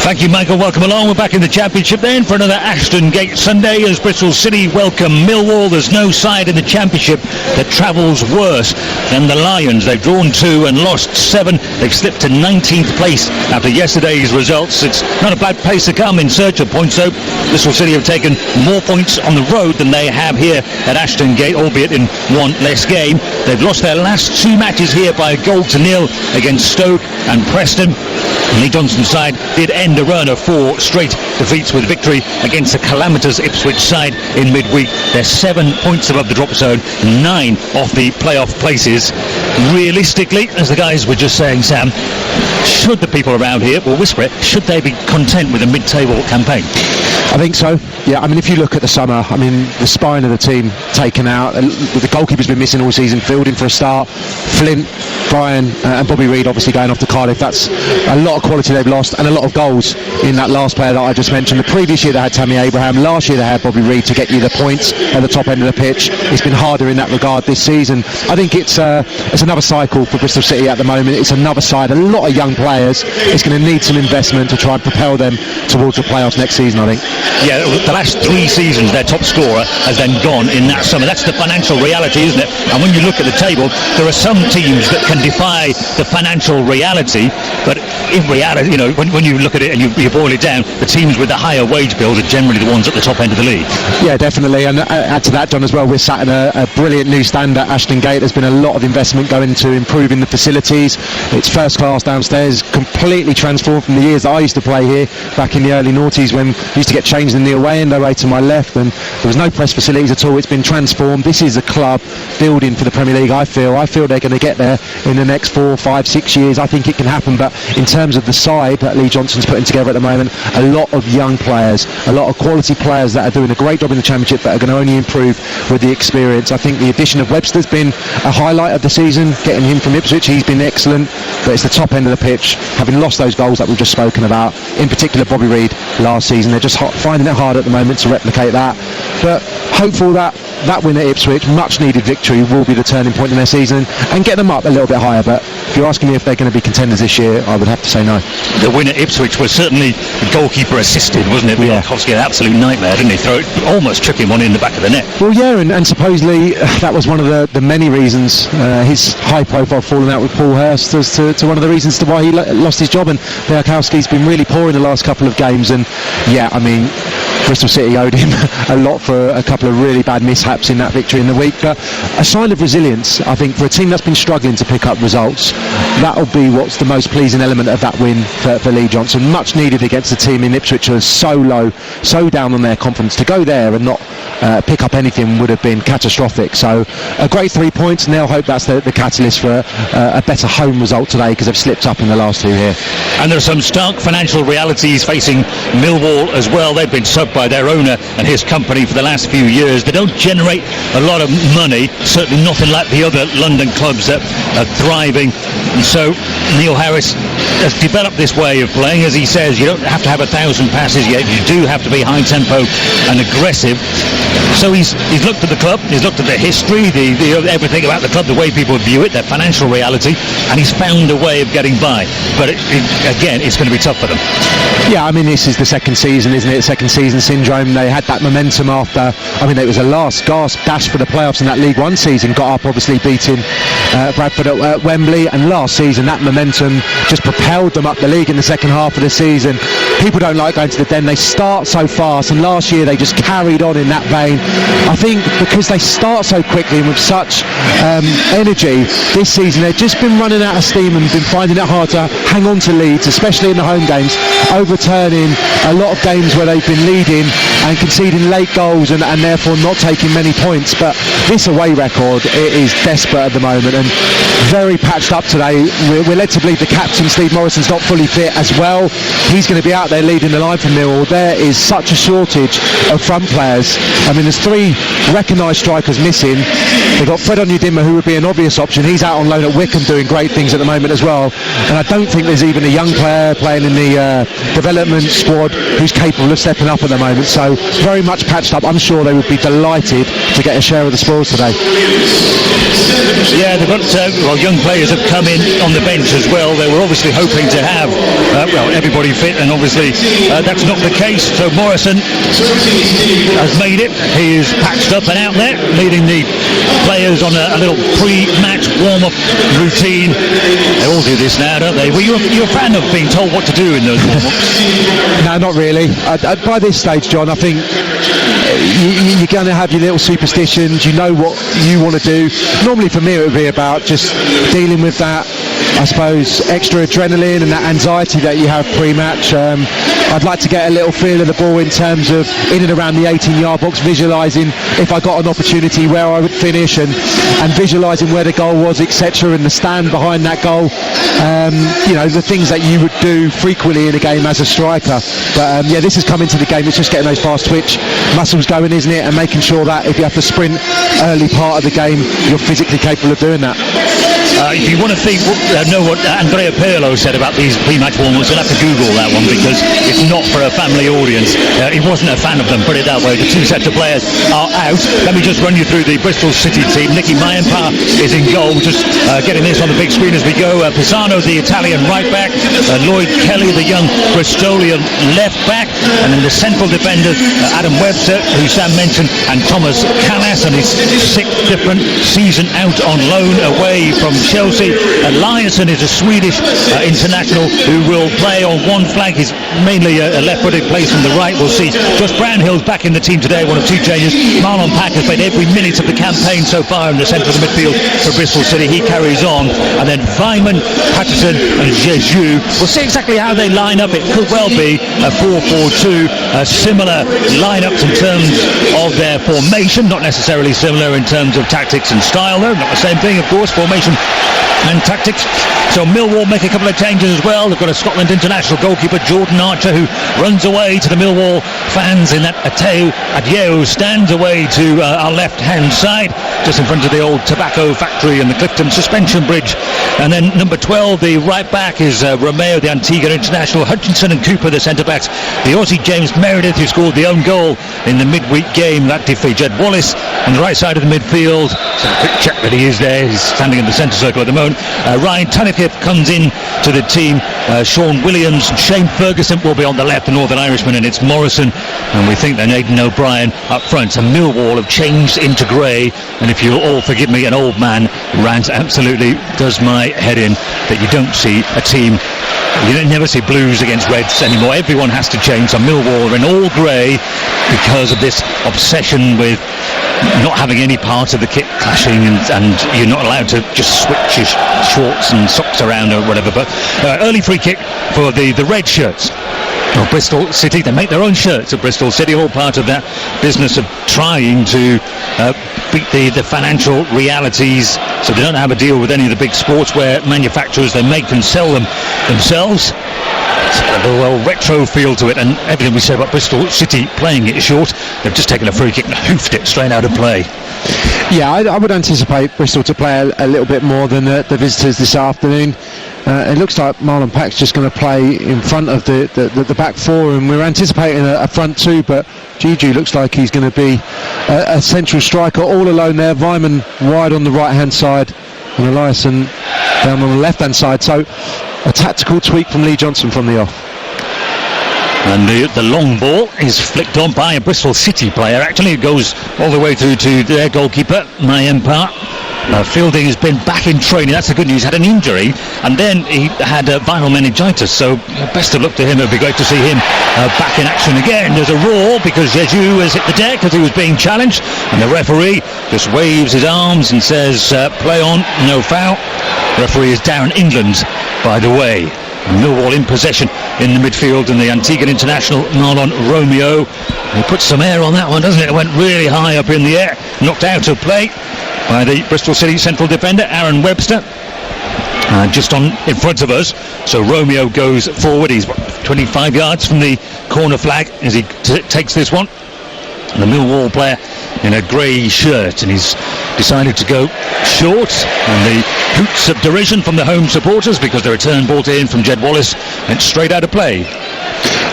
Thank you, Michael. Welcome along. We're back in the Championship then for another Ashton Gate Sunday as Bristol City welcome Millwall. There's no side in the Championship that travels worse than the Lions. They've drawn 2 and lost 7. They've slipped to 19th place after yesterday's results. It's not a bad place to come in search of points, though. Bristol City have taken more points on the road than they have here at Ashton Gate, albeit in one less game. They've lost their last 2 matches here by 1-0 against Stoke and Preston. Lee Johnson's side did end a run of 4 straight defeats with victory against the calamitous Ipswich side in midweek. They're 7 points above the drop zone, 9 off the playoff places. Realistically, as the guys were just saying, Sam, should the people around here, or whisper it, should they be content with a mid-table campaign? I think so. Yeah, I mean, if you look at the summer, I mean, the spine of the team taken out. The goalkeeper's been missing all season. Fielding for a start. Flint, Brian and Bobby Reid obviously going off to Cardiff. That's a lot of quality they've lost and a lot of goals in that last player that I just mentioned. The previous year they had Tammy Abraham. Last year they had Bobby Reid to get you the points at the top end of the pitch. It's been harder in that regard this season. I think it's another cycle for Bristol City at the moment. It's another side. A lot of young players. It's going to need some investment to try and propel them towards the playoffs next season, I think. Yeah, the last 3 seasons their top scorer has then gone in that summer. That's the financial reality, isn't it? And when you look at the table, there are some teams that can defy the financial reality, but in reality, you know, when you look at it and you boil it down, the teams with the higher wage bills are generally the ones at the top end of the league. Yeah, definitely. And add to that, John, as well, we're sat in a brilliant new stand at Ashton Gate. There's been a lot of investment going into improving the facilities. It's first class downstairs, completely transformed from the years that I used to play here back in the early noughties when we used to get changed in the away end away to my left, and there was no press facilities at all. It's been transformed. This is a club building for the Premier League. I feel they're going to get there in the next 4, 5, 6 years. I think it can happen, but in terms of the side that Lee Johnson's putting together at the moment, a lot of young players, a lot of quality players that are doing a great job in the Championship that are going to only improve with the experience. I think the addition of Webster's been a highlight of the season, getting him from Ipswich. He's been excellent, but it's the top end of the pitch, having lost those goals that we've just spoken about, in particular Bobby Reid last season. They're just finding it hard at the moment to replicate that, but hopeful that win at Ipswich, much needed victory, will be the turning point in their season and get them up a little bit higher. But if you're asking me if they're going to be contenders this year, I would have to say no. The win at Ipswich was certainly goalkeeper assisted, wasn't it? Yeah. Mijalkowski, an absolute nightmare, didn't he? Throw it, almost tripping one in the back of the net. Well, yeah, and supposedly that was one of the many reasons, his high profile falling out with Paul Hurst, as to one of the reasons to why he lost his job. And Mijalkowski's been really poor in the last couple of games, and yeah, I mean, Bristol City owed him a lot for a couple of really bad mishaps in that victory in the week, but a sign of resilience, I think, for a team that's been struggling to pick up results. That'll be what's the most pleasing element of that win for Lee Johnson. Much needed against a team in Ipswich who are so low, so down on their confidence. To go there and not pick up anything would have been catastrophic. So a great 3 points, and they'll hope that's the catalyst for a better home result today, because they've slipped up in the last 2 here. And there are some stark financial realities facing Millwall as well. They've been subbed by their owner and his company for the last few years. They don't generate a lot of money, certainly nothing like the other London clubs that are thriving. And so Neil Harris has developed this way of playing. As he says, you don't have to have 1,000 passes yet. You do have to be high tempo and aggressive. So he's looked at the club, he's looked at the history, the everything about the club, the way people view it, their financial reality, and he's found a way of getting by. But again, it's going to be tough for them. Yeah, I mean, this is the second season, isn't it? Second season syndrome. They had that momentum after, I mean, it was a last gasp dash for the playoffs in that League One season. Got up, obviously beating Bradford at Wembley, and last season that momentum just propelled them up the league in the second half of the season. People don't like going to the Den. They start so fast, and last year they just carried on in that vein. I think because they start so quickly and with such energy, this season they've just been running out of steam and been finding it hard to hang on to leads, especially in the home games, overturning a lot of games where they've been leading and conceding late goals and therefore not taking many points. But this away record, it is desperate at the moment and very patched up today. We're led to believe the captain, Steve Morrison's not fully fit as well. He's going to be out there leading the line from Millwall. There is such a shortage of front players. I mean, there's 3 recognised strikers missing. They've got Fred Onyedinma, who would be an obvious option. He's out on loan at Wycombe doing great things at the moment as well. And I don't think there's even a young player playing in the development squad who's capable of stepping up at the moment. So very much patched up. I'm sure they would be delighted to get a share of the spoils today. Yeah, they've got young players have come in on the bench as well. They were obviously hoping to have everybody fit, and obviously that's not the case. So Morrison has made it. He is patched up and out there, leading the players on a little pre-match warm-up routine. They all do this now, don't they? Well, you're a fan of being told what to do in those warm-ups? No, not really. By this stage, John, I think you're going to have your little superstitions. You know what you want to do. Normally for me it would be about just dealing with that, I suppose, extra adrenaline and that anxiety that you have pre-match. I'd like to get a little feel of the ball in terms of in and around the 18-yard box, visualising if I got an opportunity where I would finish, and visualising where the goal was, etc., and the stand behind that goal. The things that you would do frequently in a game as a striker. But this has come into the game. It's just getting those fast twitch muscles going, isn't it? And making sure that if you have to sprint early part of the game, you're physically capable of doing that. If you want to know what Andrea Pirlo said about these pre-match warm-ups, you'll have to Google that one, because it's not for a family audience. He wasn't a fan of them, put it that way. The two sets of players are out. Let me just run you through the Bristol City team. Nicky Mayenpa is in goal, just getting this on the big screen as we go. Pisano, the Italian right back. Lloyd Kelly, the young Bristolian left back. And then the central defenders, Adam Webster, who Sam mentioned, and Thomas Callas, and his sixth different season out on loan away from Chelsea. Eliasson is a Swedish international who will play on one flank. He's mainly a left-footed, plays from the right. We'll see. Josh Brownhill's back in the team today, one of two changes. Marlon Pack has played every minute of the campaign so far in the centre of the midfield for Bristol City. He carries on. And then Weimann, Patterson and Jesus. We'll see exactly how they line up. It could well be a 4-4-2, similar lineups in terms of their formation, not necessarily similar in terms of tactics and style, though. Not the same thing, of course, formation and tactics. So Millwall make a couple of changes as well. They've got a Scotland international goalkeeper, Jordan Archer, who runs away to the Millwall fans in that Adeo stands away to our left-hand side, just in front of the old tobacco factory and the Clifton suspension bridge. And then number 12, the right back, is Romeo, the Antigua international. Hutchinson and Cooper, the centre-backs. The Aussie James Meredith, who scored the own goal in the midweek game, that defeat. Jed Wallace on the right side of the midfield. So a quick check that he is there. He's standing in the centre circle at the moment. Ryan Tunnicliffe comes in to the team. Sean Williams, Shane Ferguson will be on the left, the Northern Irishman, and it's Morrison, and we think that Aidan O'Brien up front. So Millwall have changed into grey, and if you'll all forgive me, an old man rant absolutely does my head in that you don't see a team. You don't never see Blues against Reds anymore. Everyone has to change. So Millwall are in all grey because of this obsession with not having any part of the kit clashing, and you're not allowed to just switch your shorts and socks around or whatever. But early free kick for the red shirts of Bristol City. They make their own shirts at Bristol City, all part of that business of trying to beat the financial realities, so they don't have a deal with any of the big sportswear manufacturers. They make and sell them themselves. It's got a well retro feel to it, and everything we say about Bristol City playing it short, they've just taken a free kick and hoofed it straight out of play. Yeah, I would anticipate Bristol to play a little bit more than the visitors this afternoon. It looks like Marlon Pack's just going to play in front of the back four, and we're anticipating a front two, but Juju looks like he's going to be a central striker all alone there. Weimann wide on the right hand side and Eliasson down on the left hand side. So a tactical tweak from Lee Johnson from the off. And the long ball is flicked on by a Bristol City player. Actually, it goes all the way through to their goalkeeper, Mayenpa. Fielding has been back in training. That's the good news. Had an injury, and then he had viral meningitis. So best of luck to him. It would be great to see him back in action again. There's a roar because Jesus has hit the deck as he was being challenged, and the referee just waves his arms and says, "Play on, no foul." Referee is Darren England, by the way. Millwall in possession in the midfield, and the Antiguan international Marlon Romeo. He puts some air on that one, doesn't it? It went really high up in the air, knocked out of play by the Bristol City central defender Aaron Webster, just on in front of us. So Romeo goes forward. He's 25 yards from the corner flag as he takes this one. The Millwall player in a grey shirt, and he's decided to go short, and the hoots of derision from the home supporters because the return ball in from Jed Wallace went straight out of play.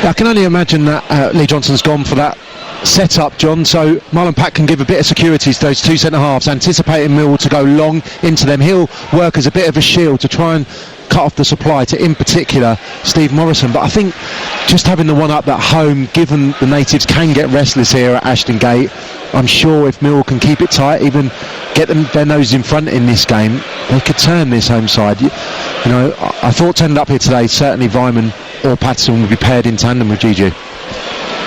I can only imagine that Lee Johnson's gone for that set up, John, so Marlon Pack can give a bit of security to those two centre-halves, anticipating Millwall to go long into them. He'll work as a bit of a shield to try and cut off the supply to, in particular, Steve Morrison. But I think just having the one up at home, given the natives can get restless here at Ashton Gate, I'm sure if Millwall can keep it tight, even get their noses in front in this game, they could turn this home side. You know, I thought to end up here today, certainly Vyman or Patterson would be paired in tandem with Gigi.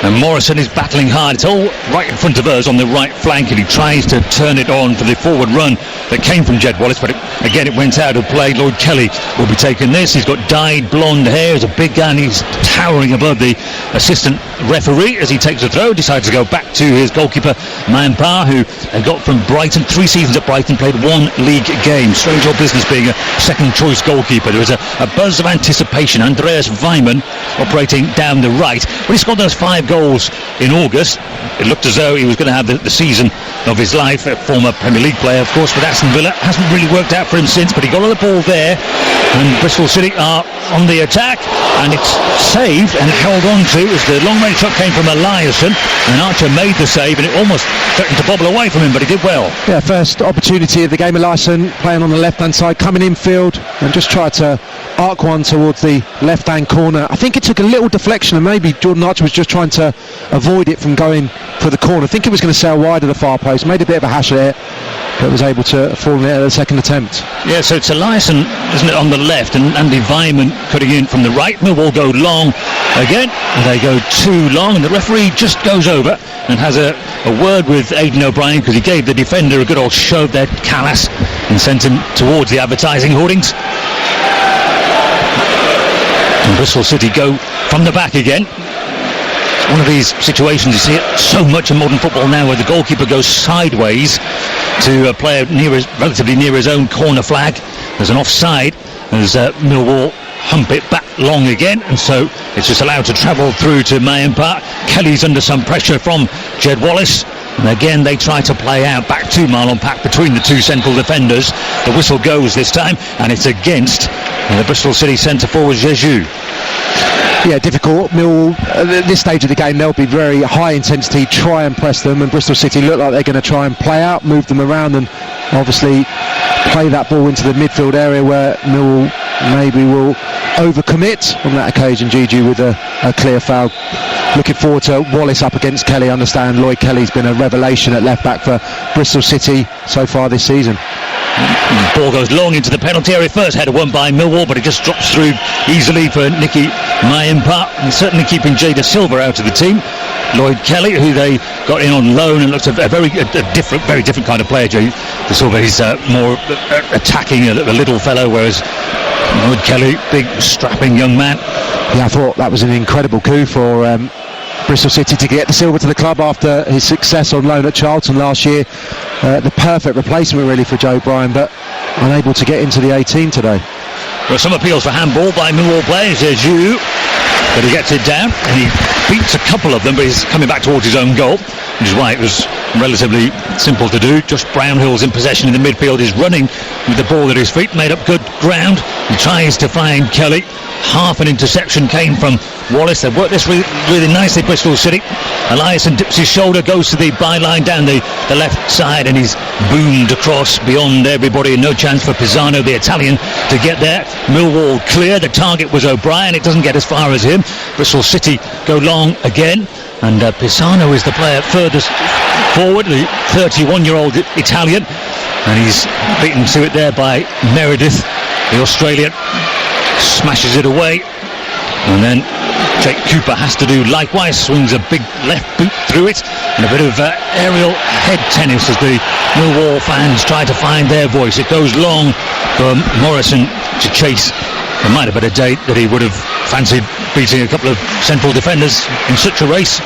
And Morrison is battling hard. It's all right in front of us on the right flank, and he tries to turn it on for the forward run that came from Jed Wallace, but it went out of play. Lloyd Kelly will be taking this. He's got dyed blonde hair. He's a big guy, and he's towering above the assistant referee as he takes the throw. Decides to go back to his goalkeeper, Mampar, who got from Brighton. 3 seasons at Brighton, played 1 league game. Strange old business being a second choice goalkeeper. There was a buzz of anticipation. Andreas Vyman operating down the right. When he scored those 5 goals in August, it looked as though he was going to have the season of his life. A former Premier League player, of course, with Aston Villa. Hasn't really worked out for him since, but he got on the ball there, and Bristol City are on the attack, and it's saved and held on to as the long range shot came from Eliasson, and Archer made the save, and it almost threatened to bobble away from him, but he did well. Yeah, first opportunity of the game. Eliasson playing on the left hand side, coming infield, and just tried to arc one towards the left hand corner. I think it took a little deflection, and maybe Jordan Archer was just trying to avoid it from going for the corner. I think it was going to sail wide of the far post, made a bit of a hash of it, but was able to fall in it at the second attempt. Yeah, so it's Eliasson, isn't it, on the left, and Andy Vyman cutting in from the right. Millwall go long again, and they go too long, and the referee just goes over and has a word with Aidan O'Brien, because he gave the defender a good old shove there, Callas, and sent him towards the advertising hoardings. And Bristol City go from the back again. One of these situations, you see it so much in modern football now, where the goalkeeper goes sideways to a player relatively near his own corner flag. There's an offside as Millwall hump it back long again, and so it's just allowed to travel through to Mayenpart. Kelly's under some pressure from Jed Wallace, and again they try to play out back to Marlon Pack between the 2 central defenders. The whistle goes this time, and it's against the Bristol City centre forward Jesus. Yeah, difficult. Millwall, at this stage of the game, they'll be very high intensity, try and press them, and Bristol City look like they're going to try and play out, move them around, and obviously play that ball into the midfield area where Millwall maybe will overcommit. On that occasion, Gigi with a clear foul. Looking forward to Wallace up against Kelly. I understand Lloyd Kelly's been a revelation at left back for Bristol City so far this season. The ball goes long into the penalty area. First header won by Millwall, but it just drops through easily for Nicky Mayenpart, and certainly keeping Jada Silva out of the team. Lloyd Kelly, who they got in on loan, and looks a very different kind of player. Jada Silva is more attacking, a little fellow, whereas Lloyd Kelly, big strapping young man. Yeah, I thought that was an incredible coup for Bristol City to get the Silva to the club after his success on loan at Charlton last year. The perfect replacement really for Joe Bryan, but unable to get into the 18 today. There are some appeals for handball by Millwall players. There's you, but he gets it down, and he beats a couple of them, but he's coming back towards his own goal, which is why it was relatively simple to do. Josh Brownhill's in possession in the midfield. He's running with the ball at his feet, made up good ground. He tries to find Kelly. Half an interception came from Wallace. They worked this really nicely, Bristol City. Eliasson dips his shoulder, goes to the byline down the left side, and he's boomed across beyond everybody, and no chance for Pisano, the Italian, to get there. Millwall clear. The target was O'Brien. It doesn't get as far as him. Bristol City go long again, and Pisano is the player furthest forward, the 31-year-old Italian, and he's beaten to it there by Meredith, the Australian. Smashes it away, and then Jake Cooper has to do likewise, swings a big left boot through it, and a bit of aerial head tennis as the Millwall fans try to find their voice. It goes long for Morrison to chase. There might have been a day that he would have fancied beating a couple of central defenders in such a race,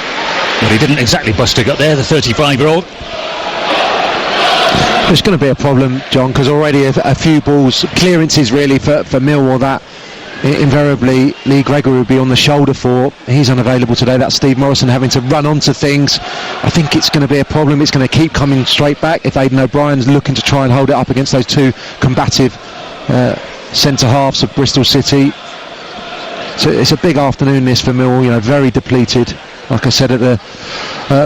but he didn't exactly bust a gut there, the 35-year-old. There's going to be a problem, John, because already a few balls, clearances really for Millwall that invariably Lee Gregory would be on the shoulder for. He's unavailable today. That's Steve Morrison having to run onto things. I think it's going to be a problem. It's going to keep coming straight back if Aidan O'Brien's looking to try and hold it up against those 2 combative centre halves of Bristol City. So it's a big afternoon this for Millwall, very depleted. like I said at the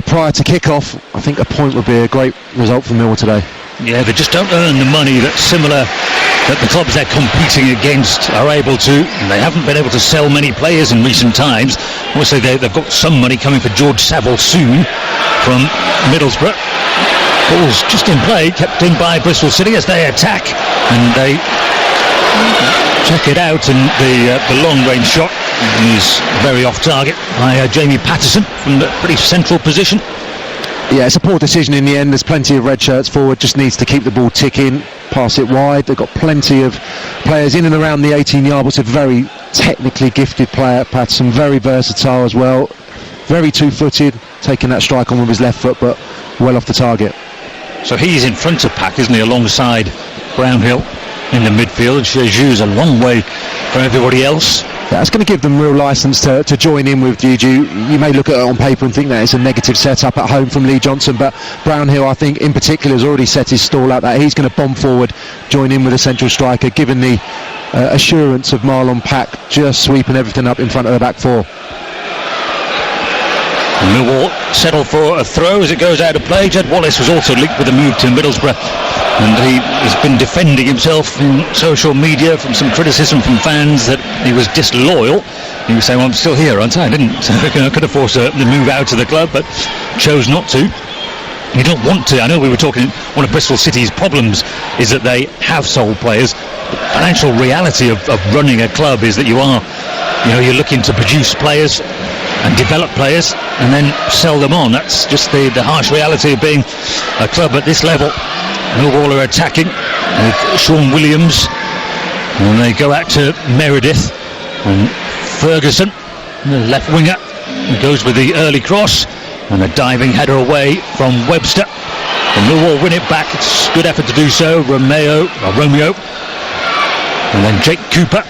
prior to kick-off, I think a point would be a great result for Millwall today. Yeah, they just don't earn the money that the clubs they're competing against are able to. They haven't been able to sell many players in recent times. Obviously, they've got some money coming for George Saville soon from Middlesbrough. Ball's just in play, kept in by Bristol City as they attack, and they check it out, and the long-range shot is very off target by Jamie Patterson from the pretty central position. Yeah, it's a poor decision in the end. There's plenty of red shirts forward, just needs to keep the ball ticking, pass it wide. They've got plenty of players in and around the 18-yard box. A very technically gifted player, Patterson, very versatile as well, very two-footed, taking that strike on with his left foot, but well off the target. So he's in front of Pack, isn't he, alongside Brownhill in the midfield. Jeju's a long way from everybody else. Yeah, that's going to give them real licence to join in with Juju. You may look at it on paper and think that it's a negative setup at home from Lee Johnson, but Brownhill, I think in particular, has already set his stall out that he's going to bomb forward, join in with a central striker, given the assurance of Marlon Pack just sweeping everything up in front of the back four. Millwall settle for a throw as it goes out of play. Jed Wallace was also linked with a move to Middlesbrough, and he has been defending himself in social media from some criticism from fans that he was disloyal. He was saying, well, I'm still here, aren't I? I could have forced the move out of the club, but chose not to. You don't want to. I know we were talking, one of Bristol City's problems is that they have sold players. The financial reality of running a club is that you're looking to produce players and develop players and then sell them on. That's just the harsh reality of being a club at this level. Millwall are attacking with Sean Williams, and they go out to Meredith, and Ferguson, the left winger, goes with the early cross and a diving header away from Webster, and Millwall win it back. It's a good effort to do so. Romeo, and then Jake Cooper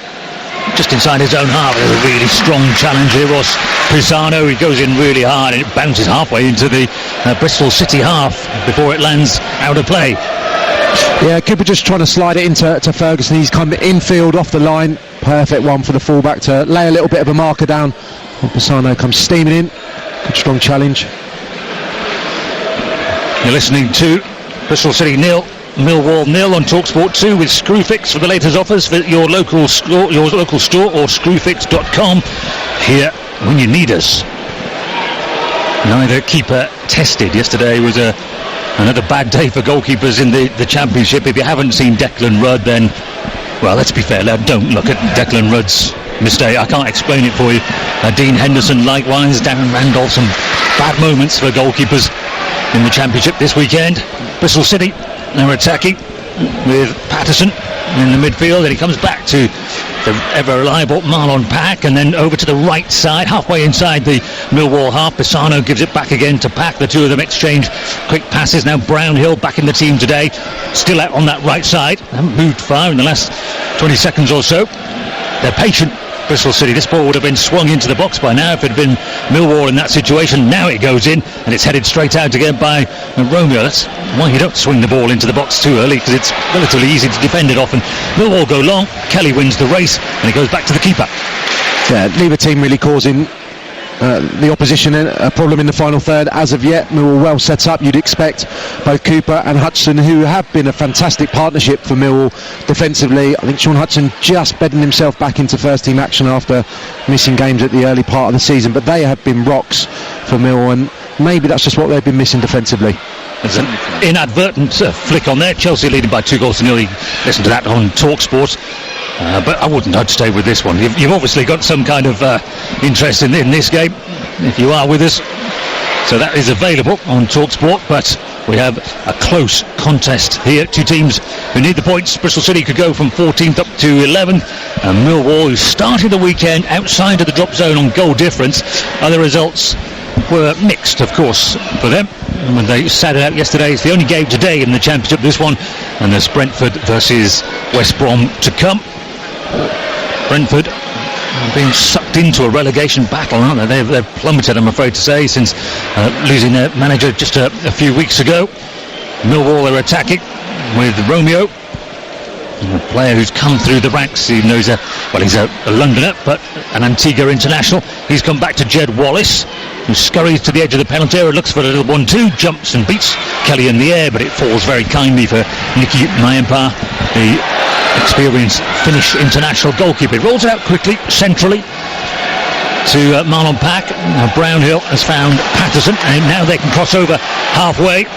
just inside his own half. There's a really strong challenge here. Ross Pisano, he goes in really hard and it bounces halfway into the Bristol City half before it lands out of play. Yeah, Cooper just trying to slide it into Ferguson. He's come infield off the line. Perfect one for the fullback to lay a little bit of a marker down. And Pisano comes steaming in. Good strong challenge. You're listening to Bristol City 0, Millwall 0 on TalkSport 2 with Screwfix for the latest offers for your local store or screwfix.com. Here when you need us. Neither keeper tested. Yesterday was another bad day for goalkeepers in the Championship. If you haven't seen Declan Rudd, then, well, let's be fair, don't look at Declan Rudd's mistake. I can't explain it for you. Dean Henderson likewise, Darren Randolph, some bad moments for goalkeepers in the Championship this weekend. Bristol City, they're attacking with Patterson in the midfield, and he comes back to the ever reliable Marlon Pack, and then over to the right side, halfway inside the Millwall half. Pisano gives it back again to Pack. The two of them exchange quick passes. Now Brownhill back in the team today, still out on that right side. They haven't moved far in the last 20 seconds or so. They're patient, Bristol City. This ball would have been swung into the box by now if it had been Millwall in that situation. Now it goes in and it's headed straight out again by Romeo. That's why you don't swing the ball into the box too early, because it's relatively easy to defend it off. And Millwall go long. Kelly wins the race and it goes back to the keeper. Yeah, neither team really causing the opposition a problem in the final third as of yet. Millwall well set up. You'd expect both Cooper and Hudson, who have been a fantastic partnership for Millwall defensively. I think Sean Hudson just bedding himself back into first team action after missing games at the early part of the season, but they have been rocks for Millwall, and maybe that's just what they've been missing defensively. It's an inadvertent flick on there. Chelsea leading by 2-0. Listen to that on TalkSport. But I'd stay with this one. You've obviously got some kind of interest in this game, if you are with us. So that is available on TalkSport, but we have a close contest here. Two teams who need the points. Bristol City could go from 14th up to 11th, and Millwall, who started the weekend outside of the drop zone on goal difference. Other results were mixed, of course, for them. And when they sat it out yesterday, it's the only game today in the Championship, this one, and there's Brentford versus West Brom to come. Brentford being sucked into a relegation battle, aren't they? They've plummeted, I'm afraid to say, since losing their manager just a few weeks ago. Millwall are attacking with Romeo, A player who's come through the ranks, even though he's a Londoner, but an Antigua international. He's come back to Jed Wallace, who scurries to the edge of the penalty area, looks for a little 1-2, jumps and beats Kelly in the air, but it falls very kindly for Nicky Mayempa, the experienced Finnish international goalkeeper. It rolls out quickly, centrally, to Marlon Pack. Brownhill has found Patterson, and now they can cross over halfway.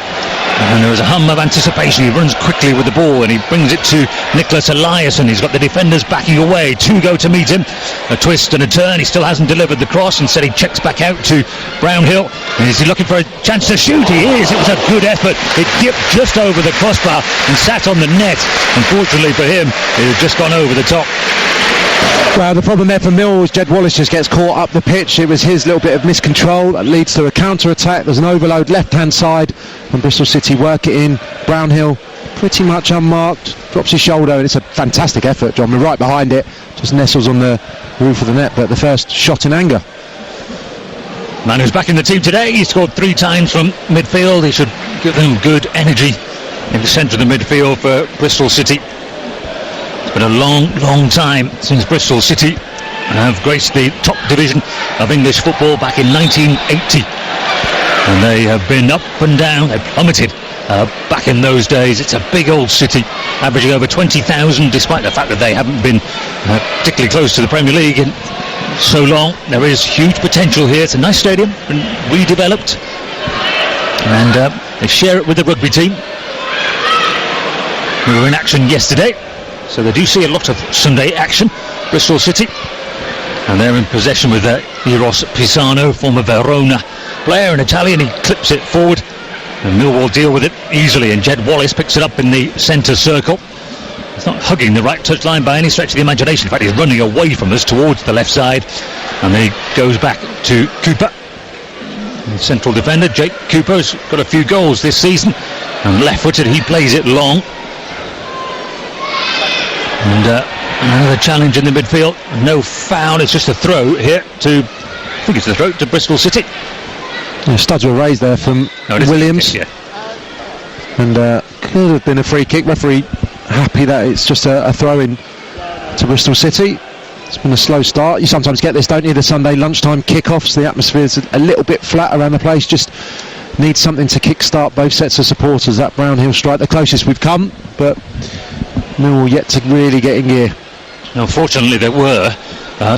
And there was a hum of anticipation. He runs quickly with the ball and he brings it to Nicholas Eliasson. He's got the defenders backing away. Two go to meet him. A twist and a turn. He still hasn't delivered the cross. Instead he checks back out to Brownhill. And is he looking for a chance to shoot? He is. It was a good effort. It dipped just over the crossbar and sat on the net. Unfortunately for him, it had just gone over the top. Well, the problem there for Millwall is Jed Wallace just gets caught up the pitch. It was his little bit of miscontrol that leads to a counter-attack. There's an overload left-hand side, and Bristol City work it in. Brownhill, pretty much unmarked, drops his shoulder, and it's a fantastic effort, John. We're right behind it, just nestles on the roof of the net, but the first shot in anger. Man who's back in the team today, he scored 3 times from midfield. He should give them good energy in the centre of the midfield for Bristol City. It's been a long time since Bristol City have graced the top division of English football back in 1980. And they have been up and down, they've plummeted back in those days. It's a big old city, averaging over 20,000, despite the fact that they haven't been particularly close to the Premier League in so long. There is huge potential here. It's a nice stadium, been redeveloped, and they share it with the rugby team, who were in action yesterday. So they do see a lot of Sunday action, Bristol City. And they're in possession with Eros Pisano, former Verona player, an Italian. He clips it forward, and Millwall deal with it easily, and Jed Wallace picks it up in the centre circle. He's not hugging the right touchline by any stretch of the imagination. In fact, he's running away from us towards the left side, and then he goes back to Cooper. The central defender, Jake Cooper's got a few goals this season, and left-footed, he plays it long. And another challenge in the midfield. No foul, it's just a throw here to, I think it's a throw to Bristol City. Yeah, studs were raised there from Williams. Kick, yeah. And could have been a free kick. Referee happy that it's just a throw in to Bristol City. It's been a slow start. You sometimes get this, don't you, the Sunday lunchtime kickoffs. The atmosphere's a little bit flat around the place. Just needs something to kick-start both sets of supporters. That Brownhill strike, the closest we've come, but Millwall yet to really get in gear. Unfortunately, there were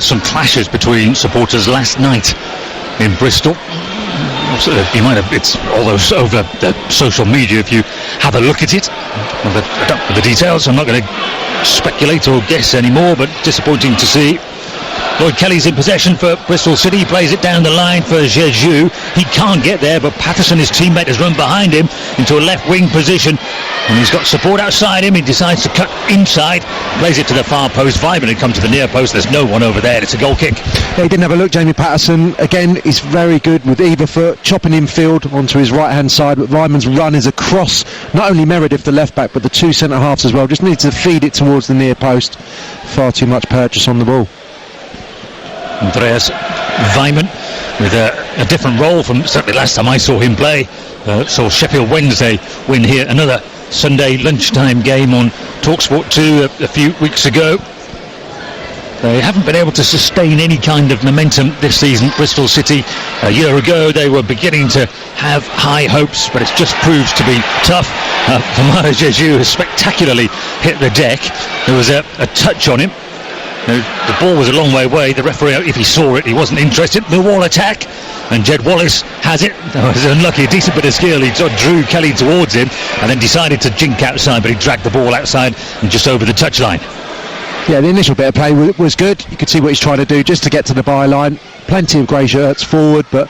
some clashes between supporters last night in Bristol. You might have, it's all those over the social media if you have a look at it. I don't know the details, I'm not going to speculate or guess anymore, but disappointing to see. Lloyd Kelly's in possession for Bristol City. He plays it down the line for Jeju. He can't get there, but Patterson, his teammate, has run behind him into a left wing position, and he's got support outside him. He decides to cut inside, plays it to the far post. 5 minutes come to the near post. There's no one over there. It's a goal kick. Yeah, he didn't have a look, Jamie Patterson. Again, he's very good with either foot, chopping infield onto his right hand side. But Ryman's run is across not only Meredith, the left back, but the 2 centre halves as well. Just needs to feed it towards the near post. Far too much purchase on the ball. Andreas Weimann with a different role from certainly last time I saw him play. Saw Sheffield Wednesday win here, another Sunday lunchtime game on TalkSport 2 a few weeks ago. They haven't been able to sustain any kind of momentum this season, Bristol City. A year ago they were beginning to have high hopes, but it just proves to be tough. Famara Jeju has spectacularly hit the deck. There was a touch on him. The ball was a long way away. The referee, if he saw it, he wasn't interested. Millwall attack, and Jed Wallace has it. That was unlucky, a decent bit of skill. He drew Kelly towards him and then decided to jink outside, but he dragged the ball outside and just over the touchline. Yeah, the initial bit of play was good. You could see what he's trying to do just to get to the byline. Plenty of grey shirts forward, but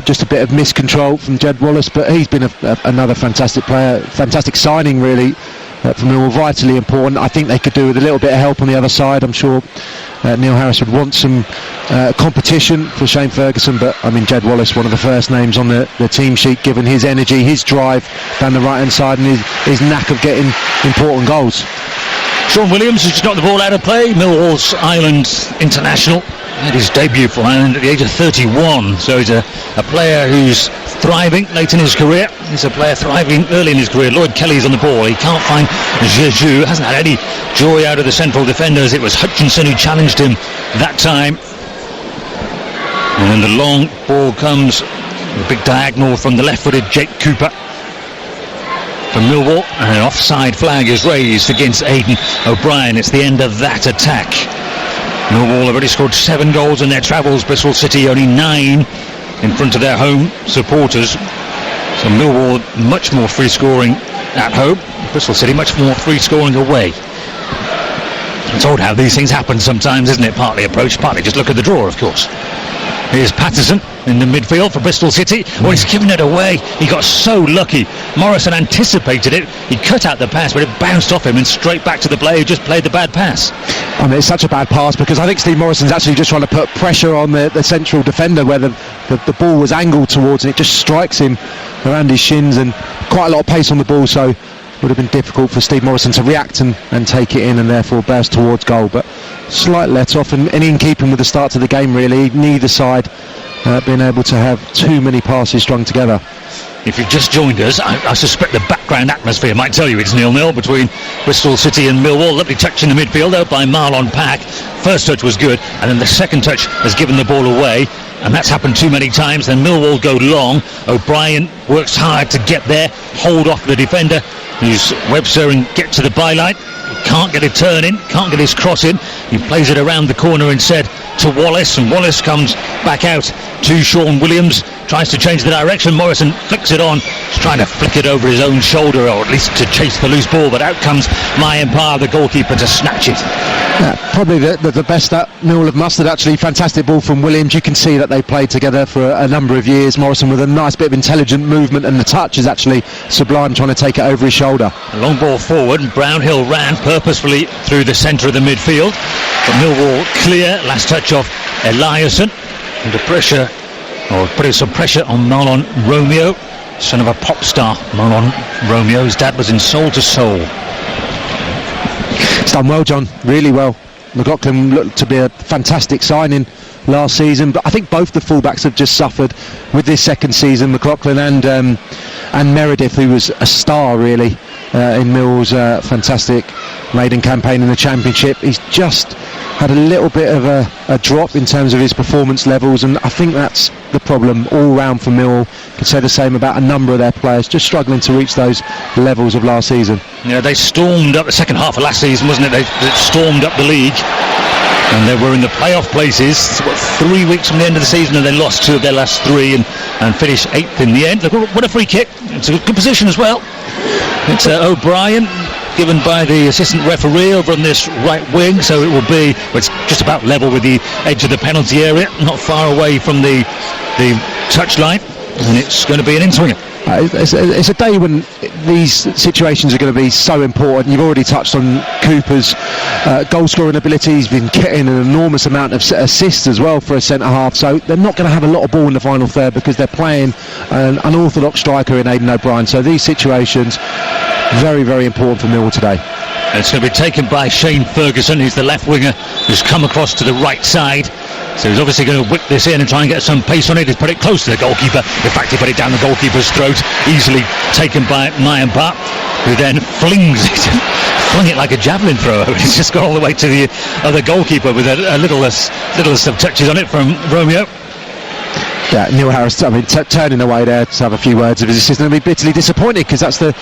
just a bit of miscontrol from Jed Wallace. But he's been another fantastic player, fantastic signing really. For Millwall, vitally important. I think they could do with a little bit of help on the other side. I'm sure Neil Harris would want some competition for Shane Ferguson, but I mean Jed Wallace, one of the first names on the team sheet, given his energy, his drive down the right hand side, and his knack of getting important goals. Sean Williams has just knocked the ball out of play. Millwall's Ireland international, had his debut for Ireland at the age of 31, so he's a player who's thriving late in his career. He's a player thriving early in his career. Lloyd Kelly's on the ball. He can't find Jeju. Hasn't had any joy out of the central defenders. It was Hutchinson who challenged him that time. And then the long ball comes, the big diagonal from the left-footed Jake Cooper from Millwall, and an offside flag is raised against Aidan O'Brien. It's the end of that attack. Millwall have already scored 7 goals in their travels. Bristol City only 9 in front of their home supporters. So Millwall much more free scoring at home. Bristol City much more free scoring away. It's odd how these things happen sometimes, isn't it? Partly approach, partly just look at the draw, of course. Here's Patterson in the midfield for Bristol City. Oh, he's given it away. He got so lucky. Morrison anticipated it. He cut out the pass, but it bounced off him and straight back to the player who just played the bad pass. I mean, it's such a bad pass because I think Steve Morrison's actually just trying to put pressure on the central defender where the ball was angled towards, and it just strikes him around his shins, and quite a lot of pace on the ball, so it would have been difficult for Steve Morrison to react and take it in and therefore burst towards goal. But slight let off and in keeping with the start of the game, really. Neither side being able to have too many passes strung together. If you've just joined us, I suspect the background atmosphere might tell you it's 0-0 between Bristol City and Millwall. Lovely touch in the midfield though by Marlon Pack. First touch was good, and then the second touch has given the ball away, and that's happened too many times. Then Millwall go long. O'Brien works hard to get there, hold off the defender, who's Webster, and get to the byline. He can't get a turn in, can't get his cross in. He plays it around the corner instead to Wallace, and Wallace comes back out to Sean Williams, tries to change the direction. Morrison flicks it on. He's trying to flick it over his own shoulder, or at least to chase the loose ball, but out comes Mayempar, the goalkeeper, to snatch it. Yeah, probably the best that Millwall have mustered, actually. Fantastic ball from Williams. You can see that they played together for a number of years. Morrison with a nice bit of intelligent movement, and the touch is actually sublime, trying to take it over his shoulder. A long ball forward, and Brownhill ran purposefully through the centre of the midfield, but Millwall clear. Last touch of Eliasson, under pressure, or putting some pressure on Marlon Romeo, son of a pop star. Marlon Romeo, his dad was in Soul to Soul. It's done well, John, really well. McLaughlin looked to be a fantastic signing last season, but I think both the fullbacks have just suffered with this second season. McLaughlin and Meredith, who was a star really in Mill's fantastic maiden campaign in the Championship. He's just had a little bit of a drop in terms of his performance levels, and I think that's the problem all round for Millwall. Could say the same about a number of their players, just struggling to reach those levels of last season. Yeah, they stormed up the second half of last season, wasn't it? They stormed up the league, and they were in the playoff places 3 weeks from the end of the season, and they lost 2 of their last 3 and finished 8th in the end. Look, what a free kick. It's a good position as well. It's O'Brien, given by the assistant referee over on this right wing, so it will be, it's just about level with the edge of the penalty area, not far away from the touchline, and it's going to be an in-swinger. It's a day when these situations are going to be so important. You've already touched on Cooper's goal-scoring ability. He's been getting an enormous amount of assists as well for a centre-half, so they're not going to have a lot of ball in the final third because they're playing an unorthodox striker in Aidan O'Brien. So these situations, very, very important for Millwall today. It's going to be taken by Shane Ferguson, who's the left winger, who's come across to the right side. So he's obviously going to whip this in and try and get some pace on it. He's put it close to the goalkeeper. In fact, he put it down the goalkeeper's throat, easily taken by Mayempar, who then flung it like a javelin thrower. He's just got all the way to the other goalkeeper with a little of touches on it from Romeo. Yeah, Neil Harris, I mean, turning away there to have a few words of his assistant, and be bitterly disappointed because that's a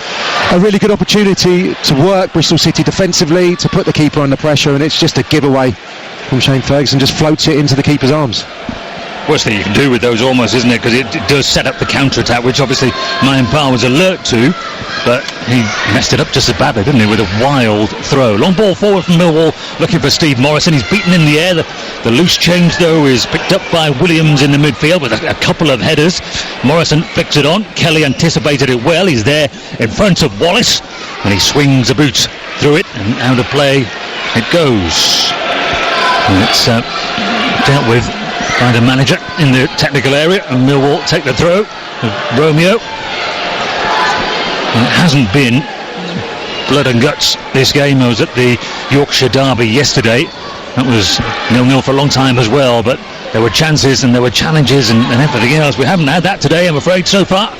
really good opportunity to work Bristol City defensively, to put the keeper under pressure, and it's just a giveaway from Shane Ferguson, just floats it into the keeper's arms. Worst thing you can do with those almost, isn't it? Because it does set up the counter-attack, which obviously Mayempar was alert to, but he messed it up just as badly, didn't he, with a wild throw. Long ball forward from Millwall, looking for Steve Morrison. He's beaten in the air. The loose change, though, is picked up by Williams in the midfield with a couple of headers. Morrison flicks it on. Kelly anticipated it well. He's there in front of Wallace, and he swings the boots through it, and out of play it goes. And it's dealt with by the manager in the technical area, and Millwall take the throw of Romeo. And it hasn't been blood and guts this game. I was at the Yorkshire Derby yesterday. That was 0-0 for a long time as well, but there were chances and there were challenges and everything else. We haven't had that today, I'm afraid, so far.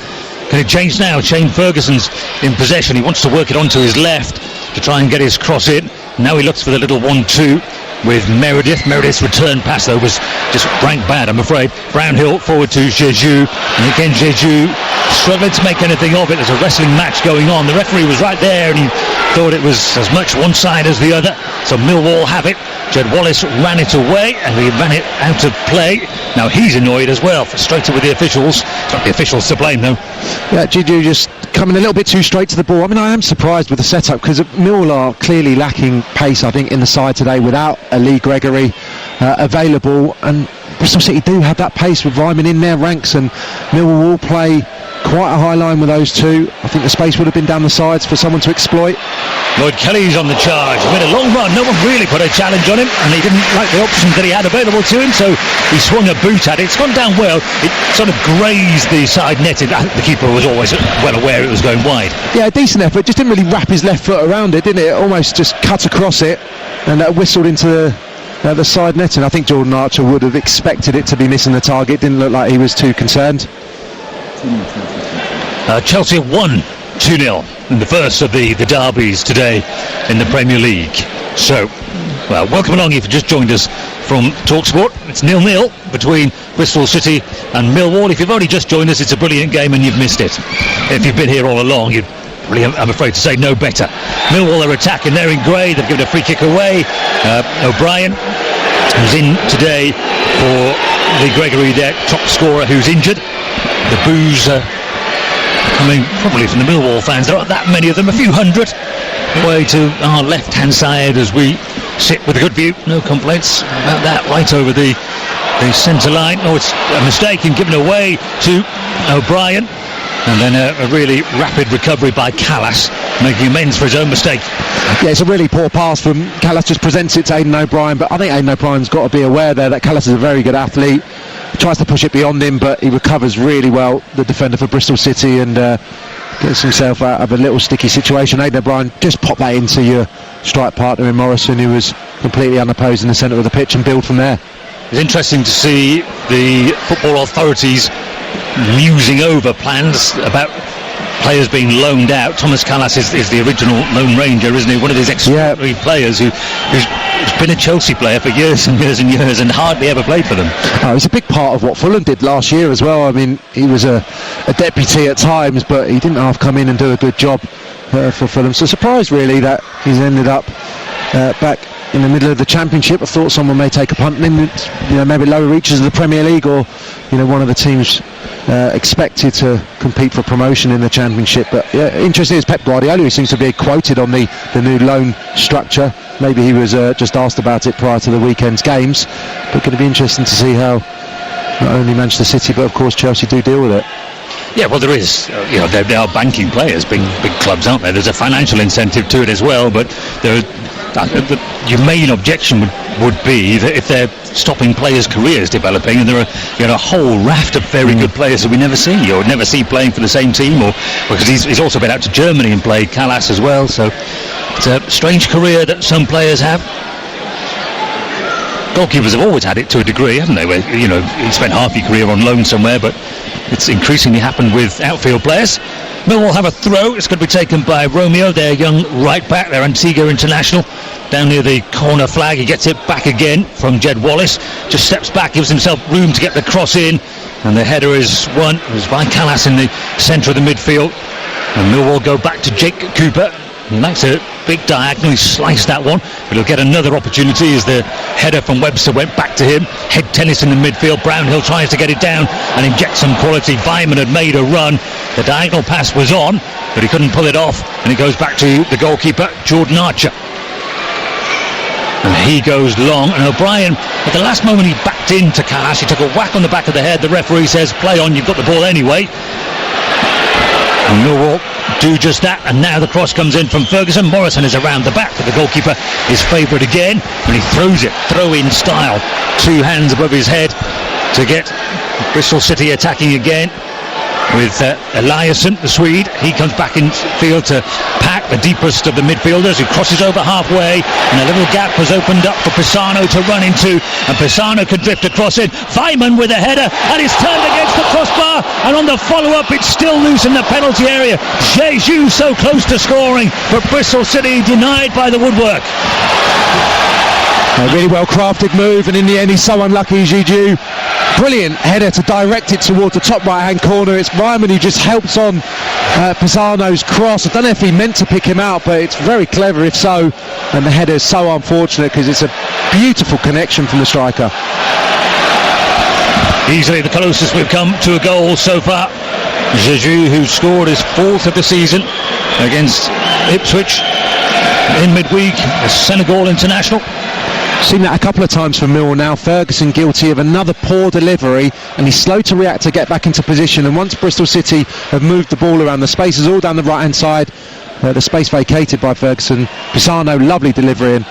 Can it change now? Shane Ferguson's in possession. He wants to work it onto his left to try and get his cross in. Now he looks for the little 1-2 with Meredith. Meredith's return pass, though, was just rank bad, I'm afraid. Brownhill forward to Jeju. And again, Jeju struggling to make anything of it. There's a wrestling match going on. The referee was right there and he thought it was as much one side as the other. So Millwall have it. Jed Wallace ran it away and he ran it out of play. Now he's annoyed as well, frustrated with the officials. It's not the officials to blame, though. Yeah, Jeju just coming a little bit too straight to the ball. I mean, I am surprised with the setup because Millwall are clearly lacking pace, I think, in the side today without a Lee Gregory available, and Bristol City do have that pace with Ryman in their ranks, and Millwall will play quite a high line with those two. I think the space would have been down the sides for someone to exploit. Lloyd Kelly's on the charge. He made a long run. No one really put a challenge on him, and he didn't like the options that he had available to him, so he swung a boot at it. It's gone down well. It sort of grazed the side netting. The keeper was always well aware it was going wide. Yeah, decent effort. Just didn't really wrap his left foot around it, didn't it? It almost just cut across it and whistled into the side netting. I think Jordan Archer would have expected it to be missing the target. Didn't look like he was too concerned. Chelsea won 2-0 in the first of the derbies today in the Premier League. So, well, welcome along if you just joined us from TalkSport. It's 0-0 between Bristol City and Millwall. If you've only just joined us, it's a brilliant game and you've missed it. If you've been here all along, you'd really, I'm afraid to say, no better. Millwall are attacking. They're in grey. They've given a free kick away. O'Brien, who's in today for Lee Gregory, their top scorer, who's injured. The boos coming probably from the Millwall fans. There aren't that many of them, a few hundred, away to our left-hand side as we sit with a good view. No complaints about that, right over the centre line. Oh, it's a mistake in giving away to O'Brien. And then a really rapid recovery by Callas, making amends for his own mistake. Yeah, it's a really poor pass from Callas, just presents it to Aidan O'Brien, but I think Aidan O'Brien's got to be aware there that Callas is a very good athlete. He tries to push it beyond him, but he recovers really well, the defender for Bristol City, and gets himself out of a little sticky situation. Aidan O'Brien just pop that into your strike partner in Morrison, who was completely unopposed in the centre of the pitch, and build from there. It's interesting to see the football authorities musing over plans about players being loaned out. Thomas Callas is the original Lone Ranger, isn't he? One of these extraordinary players who's been a Chelsea player for years and years and years and hardly ever played for them. Oh, he's a big part of what Fulham did last year as well. I mean, he was a deputy at times, but he didn't half come in and do a good job for Fulham. So surprised really that he's ended up back in the middle of the Championship. I thought someone may take a punt in, maybe lower reaches of the Premier League, or one of the teams expected to compete for promotion in the Championship. But yeah, interesting is Pep Guardiola, who seems to be quoted on the new loan structure. Maybe he was just asked about it prior to the weekend's games. But going to be interesting to see how not only Manchester City but of course Chelsea do deal with it. Yeah, well, there is. They are banking players, big clubs, aren't there? There's a financial incentive to it as well, but your main objection would be that if they're stopping players' careers developing, and there are a whole raft of very good players that we never see or never see playing for the same team, or because he's also been out to Germany and played, Callas as well. So it's a strange career that some players have. Goalkeepers have always had it to a degree, haven't they? Where you spent half your career on loan somewhere, but it's increasingly happened with outfield players. Millwall have a throw. It's going to be taken by Romeo, their young right back, their Antigua international, down near the corner flag. He gets it back again from Jed Wallace. Just steps back, gives himself room to get the cross in, and the header is won. It was by Callas in the centre of the midfield. And Millwall go back to Jake Cooper. He likes a big diagonal. He sliced that one, but he'll get another opportunity as the header from Webster went back to him. Head tennis in the midfield. Brownhill tries to get it down and inject some quality. Vyman had made a run. The diagonal pass was on, but he couldn't pull it off, and it goes back to the goalkeeper, Jordan Archer. And he goes long, and O'Brien, at the last moment, he backed into Callas. He took a whack on the back of the head. The referee says, play on, you've got the ball anyway. And Millwall do just that, and now the cross comes in from Ferguson. Morrison is around the back, but the goalkeeper is favoured again, and he throws it, throw-in style, 2 hands above his head to get Bristol City attacking again with Eliasson, the Swede. He comes back in field to Pack. the deepest of the midfielders, who crosses over halfway, and a little gap has opened up for Pisano to run into, and Pisano can drift across it. Weimann with a header, and it's turned against the crossbar, and on the follow-up it's still loose in the penalty area. Jeju so close to scoring, but Bristol City denied by the woodwork. A really well crafted move, and in the end he's so unlucky, Jeju. Brilliant header to direct it towards the top right hand corner. It's Weimann who just helps on Pisano's cross. I don't know if he meant to pick him out, but it's very clever if so, and the header is so unfortunate because it's a beautiful connection from the striker. Easily the closest we've come to a goal so far. Jeju, who scored his 4th of the season against Ipswich in midweek, the Senegal international. Seen that a couple of times for Millwall now. Ferguson guilty of another poor delivery, and he's slow to react to get back into position, and once Bristol City have moved the ball around, the space is all down the right hand side, the space vacated by Ferguson. Pisano, lovely delivery, and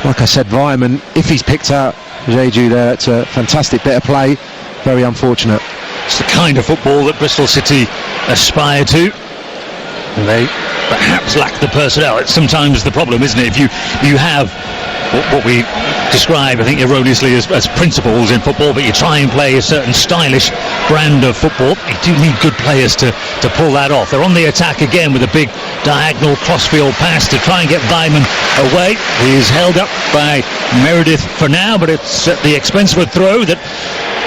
like I said, Weimann, if he's picked out Jeju there, it's a fantastic bit of play. Very unfortunate. It's the kind of football that Bristol City aspire to. They perhaps lack the personnel. It's sometimes the problem, isn't it? If you have what we describe, I think erroneously, as principles in football, but you try and play a certain stylish brand of football, you do need good players to pull that off. They're on the attack again with a big diagonal crossfield pass to try and get Weimann away. He's held up by Meredith for now, but it's at the expense of a throw that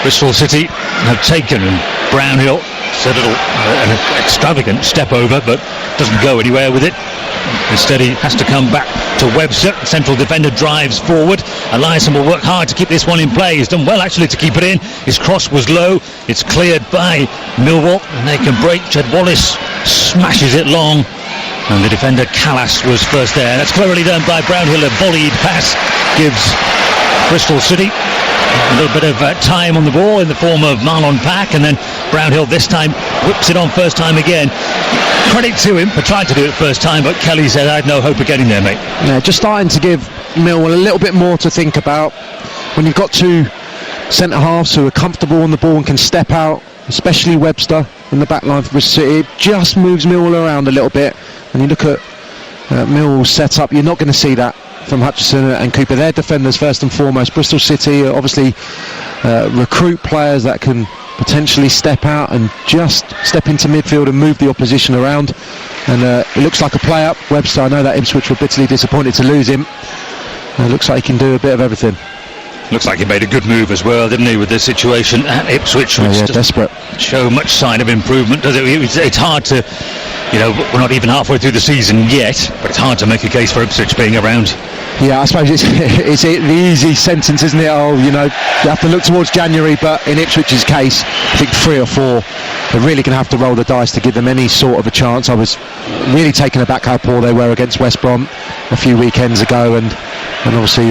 Bristol City have taken, and Brownhill said an extravagant step over, but doesn't go anywhere with it. Instead he has to come back to Webster. Central defender drives forward. Eliasson will work hard to keep this one in play. He's done well actually to keep it in. His cross was low. It's cleared by Millwall, and they can break. Jed Wallace smashes it long, and the defender Callas was first there. That's cleverly done by Brownhill. A volleyed pass gives Bristol City a little bit of time on the ball in the form of Marlon Pack, and then Brownhill this time whips it on first time again. Credit to him for trying to do it first time, but Kelly said, I had no hope of getting there, mate. Yeah, just starting to give Millwall a little bit more to think about. When you've got two centre halves who are comfortable on the ball and can step out, especially Webster in the back line for Bristol City, it just moves Millwall around a little bit. And you look at Millwall's set-up, you're not going to see that from Hutchison and Cooper. They're defenders first and foremost. Bristol City obviously recruit players that can potentially step out and just step into midfield and move the opposition around, and it looks like a play up. Webster, I know that Ipswich were bitterly disappointed to lose him. It looks like he can do a bit of everything. Looks like he made a good move as well, didn't he, with this situation at Ipswich, which doesn't desperate show much sign of improvement, does it? It's hard to, we're not even halfway through the season yet, but it's hard to make a case for Ipswich being around. Yeah, I suppose it's the easy sentence, isn't it? You have to look towards January, but in Ipswich's case, I think 3 or 4, they're really going to have to roll the dice to give them any sort of a chance. I was really taken aback how poor they were against West Brom a few weekends ago, and obviously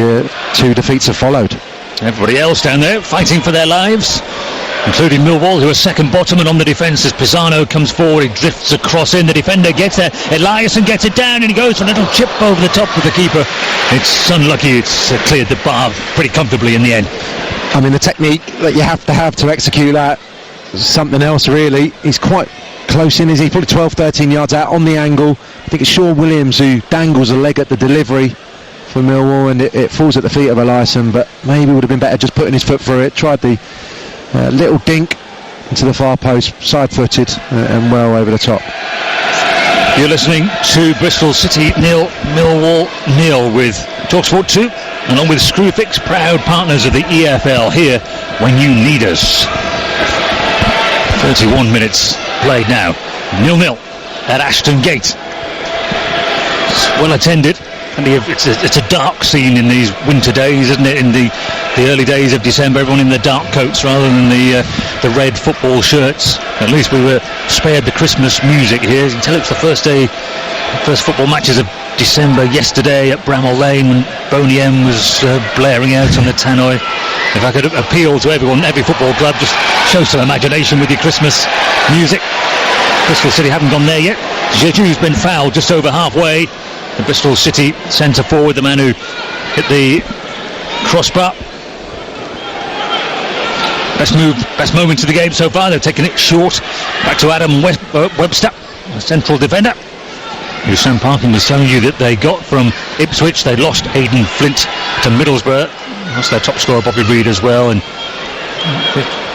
2 defeats have followed. Everybody else down there fighting for their lives, including Millwall, who are second bottom, and on the defence as Pisano comes forward, he drifts across in, the defender gets there, Eliasson gets it down, and he goes for a little chip over the top with the keeper. It's unlucky, it's cleared the bar pretty comfortably in the end. I mean, the technique that you have to execute that is something else really. He's quite close in, is he? Probably 12-13 yards out on the angle. I think it's Shaw Williams who dangles a leg at the delivery for Millwall, and it falls at the feet of Eliasson, but maybe would have been better just putting his foot through it. Tried the little dink into the far post, side-footed and well over the top. You're listening to Bristol City 0, Millwall 0 with TalkSport 2, along with Screwfix, proud partners of the EFL, here when you need us. 31 minutes played now, 0-0 at Ashton Gate. It's well attended. And it's a dark scene in these winter days, isn't it? In the early days of December, everyone in the dark coats rather than the red football shirts. At least we were spared the Christmas music here. You can tell it's the first football matches of December yesterday at Bramall Lane when Boney M was blaring out on the tannoy. If I could appeal to everyone, every football club, just show some imagination with your Christmas music. Bristol City haven't gone there yet. Jeju's been fouled just over halfway. The Bristol City centre forward, the man who hit the crossbar. Best moment of the game so far. They've taken it short. Back to Adam Webster, the central defender. Sam Parkin was telling you that they got from Ipswich, they lost Aidan Flint to Middlesbrough, lost their top scorer Bobby Reid as well, and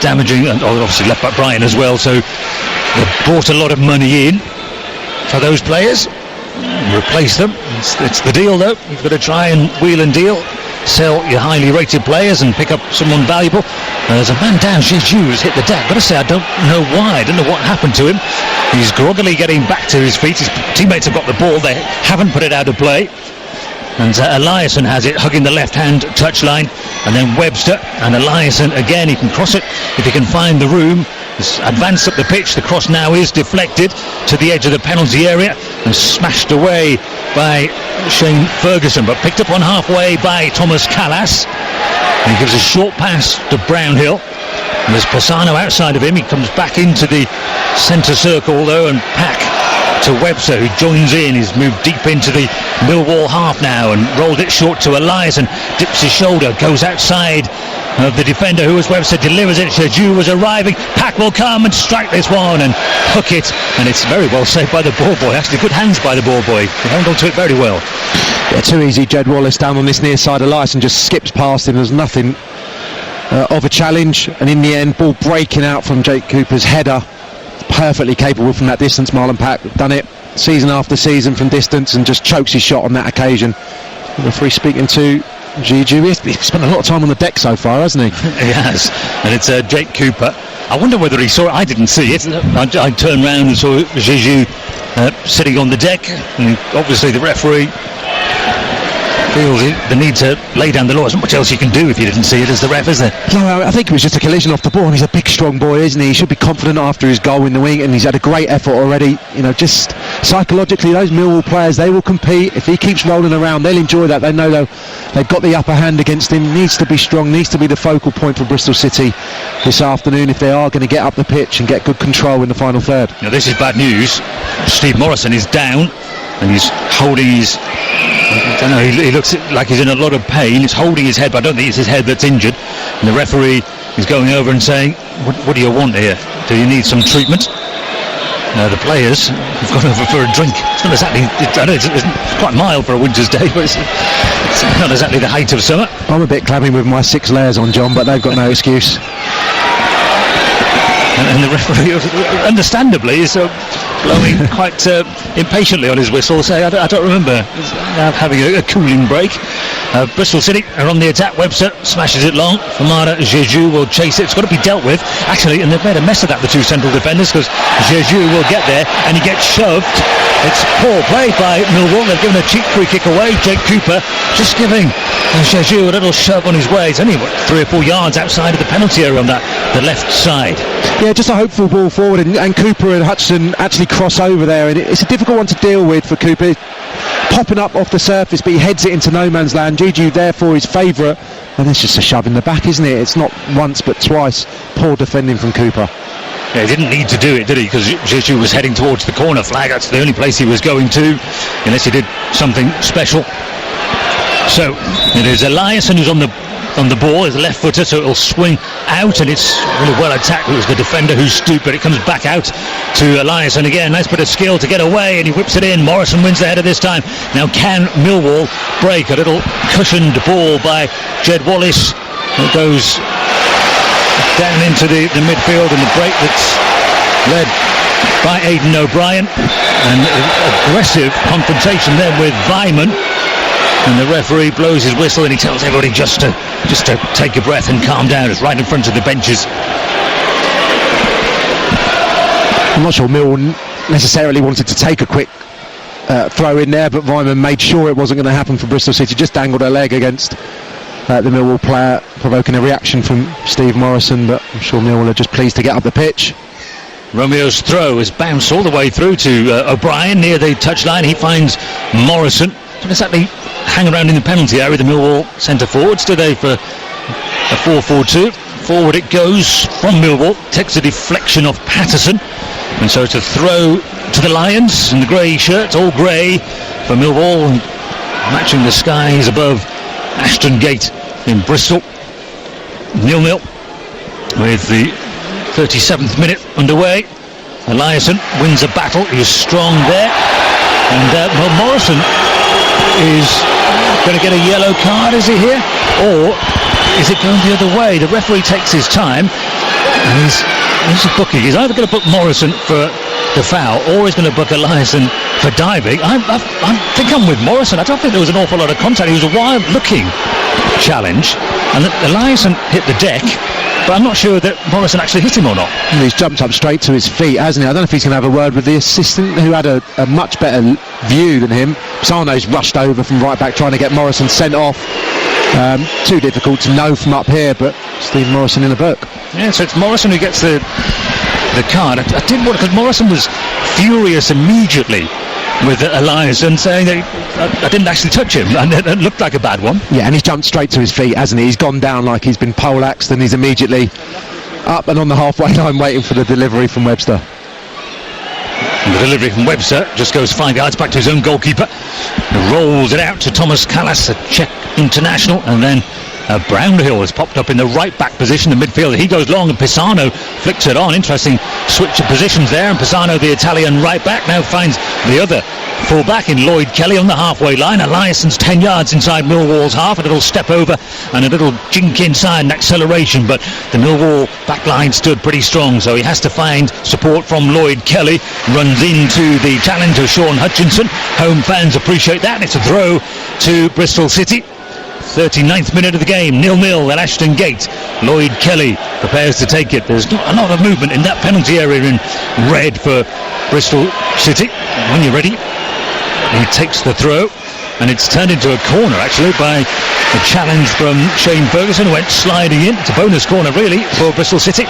damaging, and obviously left back Brian as well, so they brought a lot of money in for those players, replace them. It's the deal though, you've got to try and wheel and deal, sell your highly rated players and pick up someone valuable. There's a man down, Jeju has hit the deck. I've got to say, I don't know why, I don't know what happened to him. He's groggily getting back to his feet, his teammates have got the ball, they haven't put it out of play. And Eliasson has it, hugging the left-hand touchline, and then Webster and Eliasson again. He can cross it if he can find the room. He's advanced up the pitch. The cross now is deflected to the edge of the penalty area and smashed away by Shane Ferguson, but picked up on halfway by Thomas Callas. And he gives a short pass to Brownhill. And there's Pisano outside of him. He comes back into the centre circle though, and Pack to Webster, who joins in. He's moved deep into the Millwall half now and rolled it short to Eliasson, dips his shoulder, goes outside of the defender who was Webster, delivers it. Jeju was arriving, Pack will come and strike this one and hook it, and it's very well saved by the ball boy. Actually good hands by the ball boy, he held on to it very well. Yeah, too easy. Jed Wallace down on this near side. Eliasson just skips past him. There's nothing of a challenge, and in the end, ball breaking out from Jake Cooper's header. Perfectly capable from that distance. Marlon Pack done it season after season from distance and just chokes his shot on that occasion. The referee speaking to Jeju. He's spent a lot of time on the deck so far, hasn't he? He has, and it's Jake Cooper. I wonder whether he saw it. I didn't see it. I turned round and saw Jeju sitting on the deck, and obviously the referee feels the need to lay down the law. There's not much else you can do if you didn't see it as the ref, is there? No, I think it was just a collision off the ball, and he's a big strong boy, isn't he? He should be confident after his goal in the wing, and he's had a great effort already. You know, just psychologically, those Millwall players, they will compete. If he keeps rolling around, they'll enjoy that. They know they've got the upper hand against him. Needs to be strong, needs to be the focal point for Bristol City this afternoon if they are going to get up the pitch and get good control in the final third. Now this is bad news. Steve Morrison is down and he's holding his, I don't know, he looks like he's in a lot of pain. He's holding his head, but I don't think it's his head that's injured. And the referee is going over and saying, what do you want here? Do you need some treatment? The players have gone over for a drink. It's not exactly, I know it's quite mild for a winter's day, but it's not exactly the height of summer. I'm a bit clammy with my 6 layers on, John, but they've got no excuse. And the referee, understandably, is blowing quite impatiently on his whistle, saying, I don't remember having a cooling break. Bristol City are on the attack. Webster smashes it long. Famara Jeju will chase it. It's got to be dealt with, actually, and they've made a mess of that, the two central defenders, because Jeju will get there and he gets shoved. It's poor play by Millwall. They've given a cheap free kick away. Jake Cooper just giving Jeju a little shove on his way. It's only 3 or 4 yards outside of the penalty area on the left side. Yeah, just a hopeful ball forward, and Cooper and Hutchinson actually cross over there, and it's a difficult one to deal with for Cooper. Popping up off the surface, but he heads it into no man's land. Jeju therefore his favourite, and it's just a shove in the back, isn't it? It's not once but twice. Poor defending from Cooper. Yeah, he didn't need to do it, did he? Because Jeju was heading towards the corner flag. That's the only place he was going to, unless he did something special. So it is Eliasson who's on the ball, is a left footer, so it'll swing out, and it's really well attacked. It was the defender who stooped, but it comes back out to Eliasson again. Nice bit of skill to get away, and he whips it in. Morrison wins the header this time. Now can Millwall break? A little cushioned ball by Jed Wallace. It goes down into the midfield, and the break that's led by Aidan O'Brien, and aggressive confrontation then with Vyman. And the referee blows his whistle and he tells everybody just to take a breath and calm down. It's right in front of the benches. I'm not sure Millwall necessarily wanted to take a quick throw in there, but Vyman made sure it wasn't going to happen for Bristol City. Just dangled her leg against the Millwall player, provoking a reaction from Steve Morrison, but I'm sure Millwall are just pleased to get up the pitch. Romeo's throw is bounced all the way through to O'Brien near the touchline. He finds Morrison. Don't exactly hang around in the penalty area, the Millwall centre forwards, do they, for a 4-4-2. Forward it goes from Millwall, takes a deflection off Patterson, and so it's a throw to the Lions in the grey shirts, all grey for Millwall, matching the skies above Ashton Gate in Bristol. 0-0 with the 37th minute underway. Eliasson wins a battle, he was strong there. And Morrison is going to get a yellow card, is he here? Or is it going the other way? The referee takes his time and he's booking. He's either going to book Morrison for the foul or he's going to book Eliasson for diving. I think I'm with Morrison. I don't think there was an awful lot of contact. It was a wild-looking challenge, and Eliasson hit the deck, but I'm not sure that Morrison actually hit him or not. And he's jumped up straight to his feet, hasn't he? I don't know if he's going to have a word with the assistant, who had a much better view than him. Sarno's rushed over from right back trying to get Morrison sent off. Too difficult to know from up here, but Steve Morrison in the book. Yeah, so it's Morrison who gets the card. I did want, because Morrison was furious immediately with Eliasson, saying that I didn't actually touch him, and it looked like a bad one. Yeah, and he's jumped straight to his feet, hasn't he? He's gone down like he's been poleaxed, and he's immediately up and on the halfway line waiting for the delivery from Webster. And the delivery from Webster just goes 5 yards back to his own goalkeeper, rolls it out to Thomas Callas, a Czech international, and then Brownhill has popped up in the right back position, the midfielder. He goes long and Pisano flicks it on. Interesting switch of positions there, and Pisano, the Italian right back, now finds the other full back in Lloyd Kelly on the halfway line. Eliasson's 10 yards inside Millwall's half, a little step over and a little jink inside and acceleration, but the Millwall back line stood pretty strong, so he has to find support from Lloyd Kelly. Runs into the challenge of Sean Hutchinson. Home fans appreciate that. It's a throw to Bristol City. 39th minute of the game, 0-0 at Ashton Gate. Lloyd Kelly prepares to take it. There's not a lot of movement in that penalty area in red for Bristol City. When you're ready, he takes the throw, and it's turned into a corner actually by a challenge from Shane Ferguson, who went sliding in. It's a bonus corner really for Bristol City.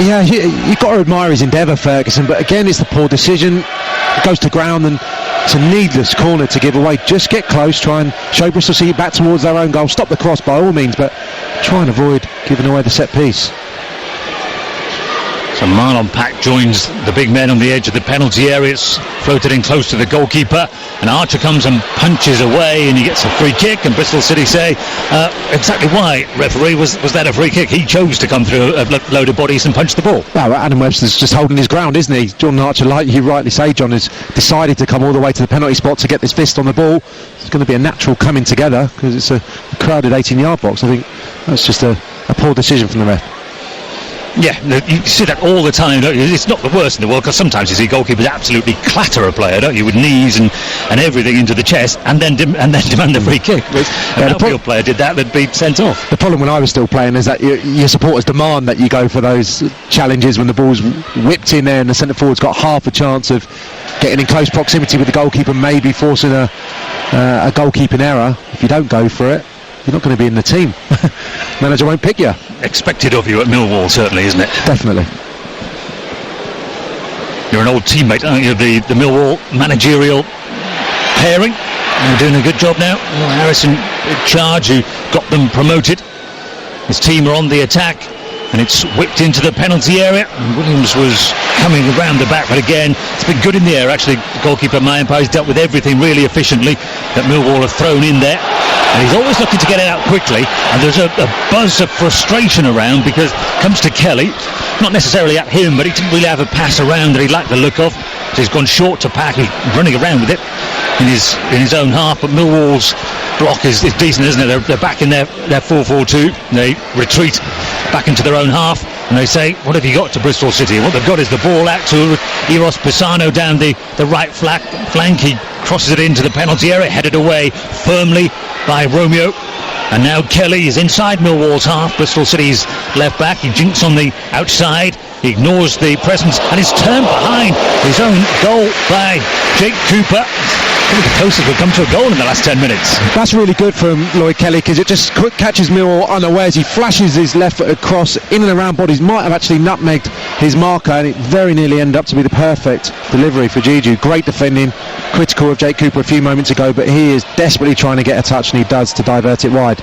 Yeah, you've got to admire his endeavour, Ferguson, but again it's the poor decision. It goes to ground, and it's a needless corner to give away. Just get close, try and show Bristol City back towards their own goal. Stop the cross by all means, but try and avoid giving away the set piece. So Marlon Pack joins the big men on the edge of the penalty area. It's floated in close to the goalkeeper, and Archer comes and punches away, and he gets a free kick, and Bristol City say, exactly why, referee, was that a free kick? He chose to come through a load of bodies and punch the ball. Well, Adam Webster's just holding his ground, isn't he? John Archer, like you rightly say, John, has decided to come all the way to the penalty spot to get this fist on the ball. It's going to be a natural coming together, because it's a crowded 18-yard box. I think that's just a poor decision from the ref. Yeah, you see that all the time, don't you? It's not the worst in the world, because sometimes you see goalkeepers absolutely clatter a player, don't you, with knees and everything into the chest, and then demand a free kick. An outfield player did that, they'd be sent off. The problem when I was still playing is that your supporters demand that you go for those challenges when the ball's whipped in there and the centre forward's got half a chance of getting in close proximity with the goalkeeper, maybe forcing a goalkeeping error. If you don't go for it, you're not going to be in the team. Manager won't pick you. Expected of you at Millwall, certainly, isn't it? Definitely. You're an old teammate, aren't you? The Millwall managerial pairing. They're doing a good job now. Harrison in charge, who got them promoted. His team are on the attack, and it's whipped into the penalty area. And Williams was coming around the back, but again, it's been good in the air. Actually, goalkeeper Mayanpai's dealt with everything really efficiently that Millwall have thrown in there. And he's always looking to get it out quickly, and there's a buzz of frustration around, because it comes to Kelly, not necessarily at him, but he didn't really have a pass around that he liked the look of, so he's gone short to Pack, who's running around with it in his own half. But Millwall's block is decent, isn't it? They're back in their 4-4-2. They retreat back into their own half, and they say, what have you got to Bristol City? What they've got is the ball out to Eros Pisano down the right flank. He crosses it into the penalty area, headed away firmly by Romeo, and now Kelly is inside Millwall's half, Bristol City's left back. He jinks on the outside, he ignores the presence, and is turned behind his own goal by Jake Cooper. Probably the closest we've come to a goal in the last 10 minutes. That's really good from Lloyd Kelly, because it just catches Millwall unawares. He flashes his left-footed cross in and around bodies, might have actually nutmegged his marker, and it very nearly ended up to be the perfect delivery for Juju. Great defending, critical of Jake Cooper a few moments ago, but he is desperately trying to get a touch, and he does, to divert it wide.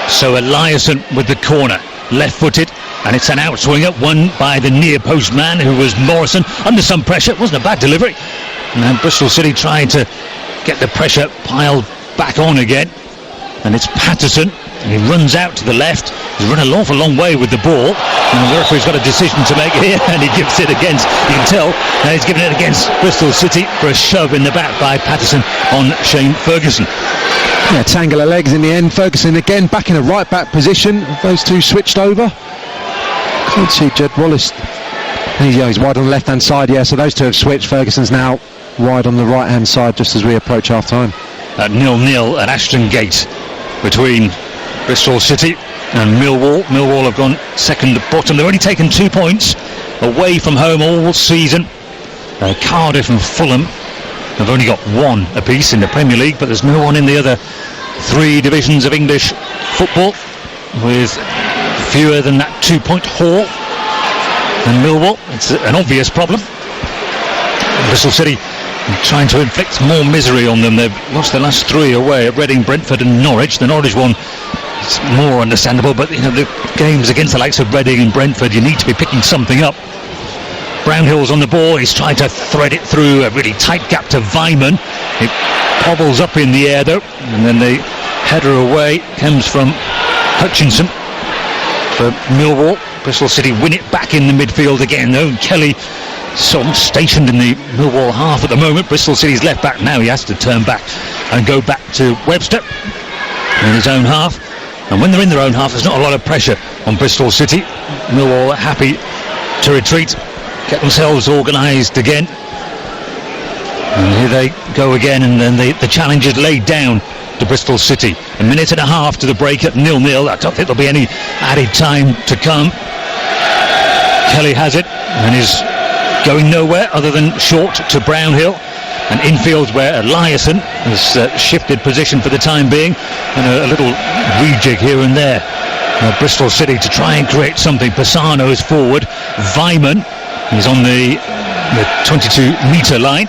So Eliasson with the corner, left-footed, and it's an outswinger won by the near post man, who was Morrison, under some pressure. It wasn't a bad delivery. And Bristol City trying to get the pressure piled back on again, and it's Patterson He runs out to the left. He's run an awful long way with the ball. And the referee's got a decision to make here, and he gives it against, you can tell, he's giving it against Bristol City for a shove in the back by Patterson on Shane Ferguson. Yeah, tangle of legs in the end. Ferguson again back in a right back position. Those two switched over. Can't see Jed Wallace. He's wide on the left hand side, yeah, so those two have switched. Ferguson's now wide on the right hand side just as we approach half time. At 0-0 at Ashton Gate between Bristol City and Millwall. Millwall have gone second bottom. They've only taken 2 points away from home all season. Cardiff and Fulham have only got one apiece in the Premier League, but there's no one in the other 3 divisions of English football with fewer than that 2-point haul. And Millwall, it's an obvious problem. Bristol City trying to inflict more misery on them. They've lost their last 3 away at Reading, Brentford and Norwich. The Norwich one is more understandable, but the games against the likes of Reading and Brentford, you need to be picking something up. Brownhill's on the ball. He's trying to thread it through a really tight gap to Weimann. It bobbles up in the air though, and then the header away comes from Hutchinson for Millwall. Bristol City win it back in the midfield again though. Kelly stationed in the Millwall half at the moment. Bristol City's left back now. He has to turn back and go back to Webster in his own half. And when they're in their own half, there's not a lot of pressure on Bristol City. Millwall happy to retreat, get themselves organised again. And here they go again, and then the challenge is laid down to Bristol City. A minute and a half to the break at 0-0. I don't think there'll be any added time to come. Kelly has it and is going nowhere other than short to Brownhill, and infield where Eliasson has shifted position for the time being, and a little rejig here and there. Bristol City to try and create something. Pisano is forward. Weimann is on the 22-metre line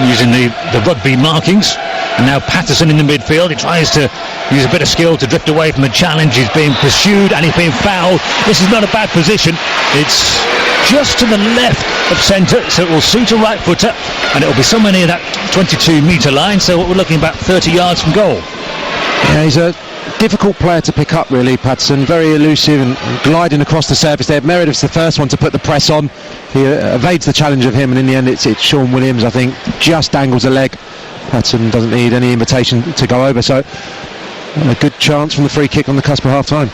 using the rugby markings. And now Patterson in the midfield. He tries to use a bit of skill to drift away from a challenge. He's being pursued and he's being fouled. This is not a bad position. It's just to the left of centre, so it will suit a right footer, and it will be somewhere near that 22-metre line, so we're looking about 30 yards from goal. Yeah, he's a difficult player to pick up really, Patterson. Very elusive and gliding across the surface there. Meredith's the first one to put the press on. He evades the challenge of him, and in the end it's Sean Williams, I think, just angles a leg. Patterson doesn't need any invitation to go over, so a good chance from the free kick on the cusp of half time.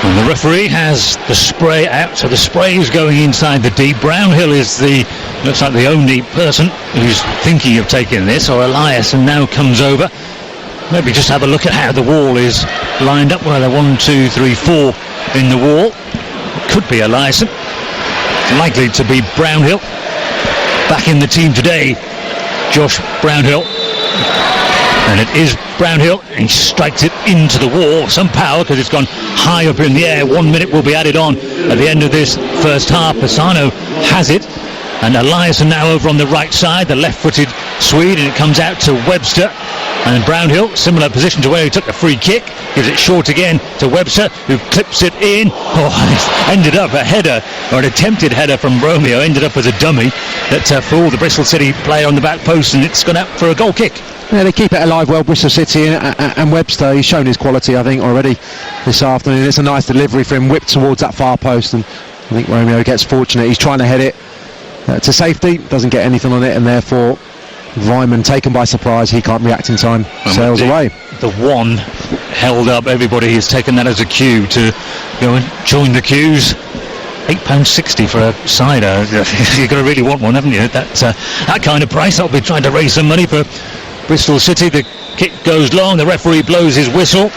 And the referee has the spray out, so the spray is going inside the D. Brownhill is looks like the only person who's thinking of taking this, or Eliasson now comes over. Maybe just have a look at how the wall is lined up. Well, they're 1, 2, 3, 4 in the wall. Could be Eliasson. It's likely to be Brownhill. Back in the team today, Josh Brownhill. And it is Brownhill. He strikes it into the wall. Some power because it's gone high up in the air. 1 minute will be added on at the end of this first half. Pisano has it. And Eliasson now over on the right side, the left-footed Swede, and it comes out to Webster. And Brownhill, similar position to where he took the free kick, gives it short again to Webster, who clips it in. Oh, ended up a header, or an attempted header from Romeo, ended up as a dummy that for all the Bristol City player on the back post, and it's gone out for a goal kick. Yeah, they keep it alive well, Bristol City, and Webster, he's shown his quality, I think, already this afternoon. It's a nice delivery for him, whipped towards that far post, and I think Romeo gets fortunate. He's trying to head it to safety, doesn't get anything on it, and therefore Weimann, taken by surprise, he can't react in time, sails away. The one held up, everybody has taken that as a cue to go and join the queues. £8.60 for a cider. You're going to really want one, haven't you? That kind of price. I'll be trying to raise some money for Bristol City. The kick goes long, the referee blows his whistle,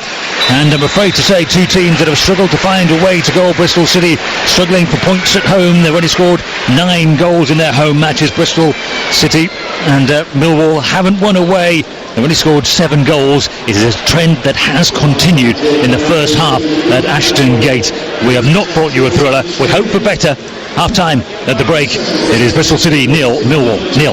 and I'm afraid to say two teams that have struggled to find a way to goal. Bristol City struggling for points at home. They've only scored 9 goals in their home matches. Bristol City and Millwall haven't won away. They've only scored 7 goals. It is a trend that has continued in the first half at Ashton Gate. We have not brought you a thriller. We hope for better. Half time at the break. It is Bristol City 0, Millwall 0.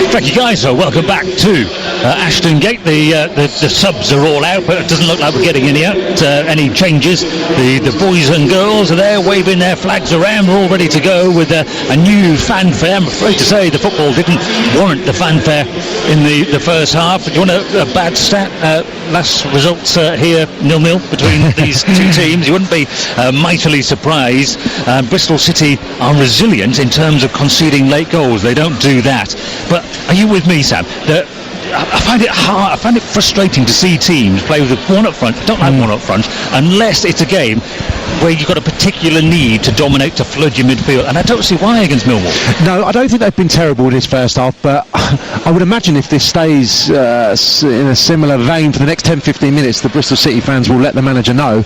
Thank you guys, so welcome back to Ashton Gate. The subs are all out, but it doesn't look like we're getting any changes. The boys and girls are there waving their flags around. We're all ready to go with a new fanfare. I'm afraid to say the football didn't warrant the fanfare in the first half. Do you want a bad stat? Last results here 0-0 between these two teams. You wouldn't be mightily surprised. Bristol City are resilient in terms of conceding late goals. They don't do that. But are you with me, Sam? I find it hard, I find it frustrating to see teams play with one up front, don't like one up front, unless it's a game where you've got a particular need to dominate, to flood your midfield, and I don't see why against Millwall. No, I don't think they've been terrible in this first half, but I would imagine if this stays in a similar vein for the next 10-15 minutes, the Bristol City fans will let the manager know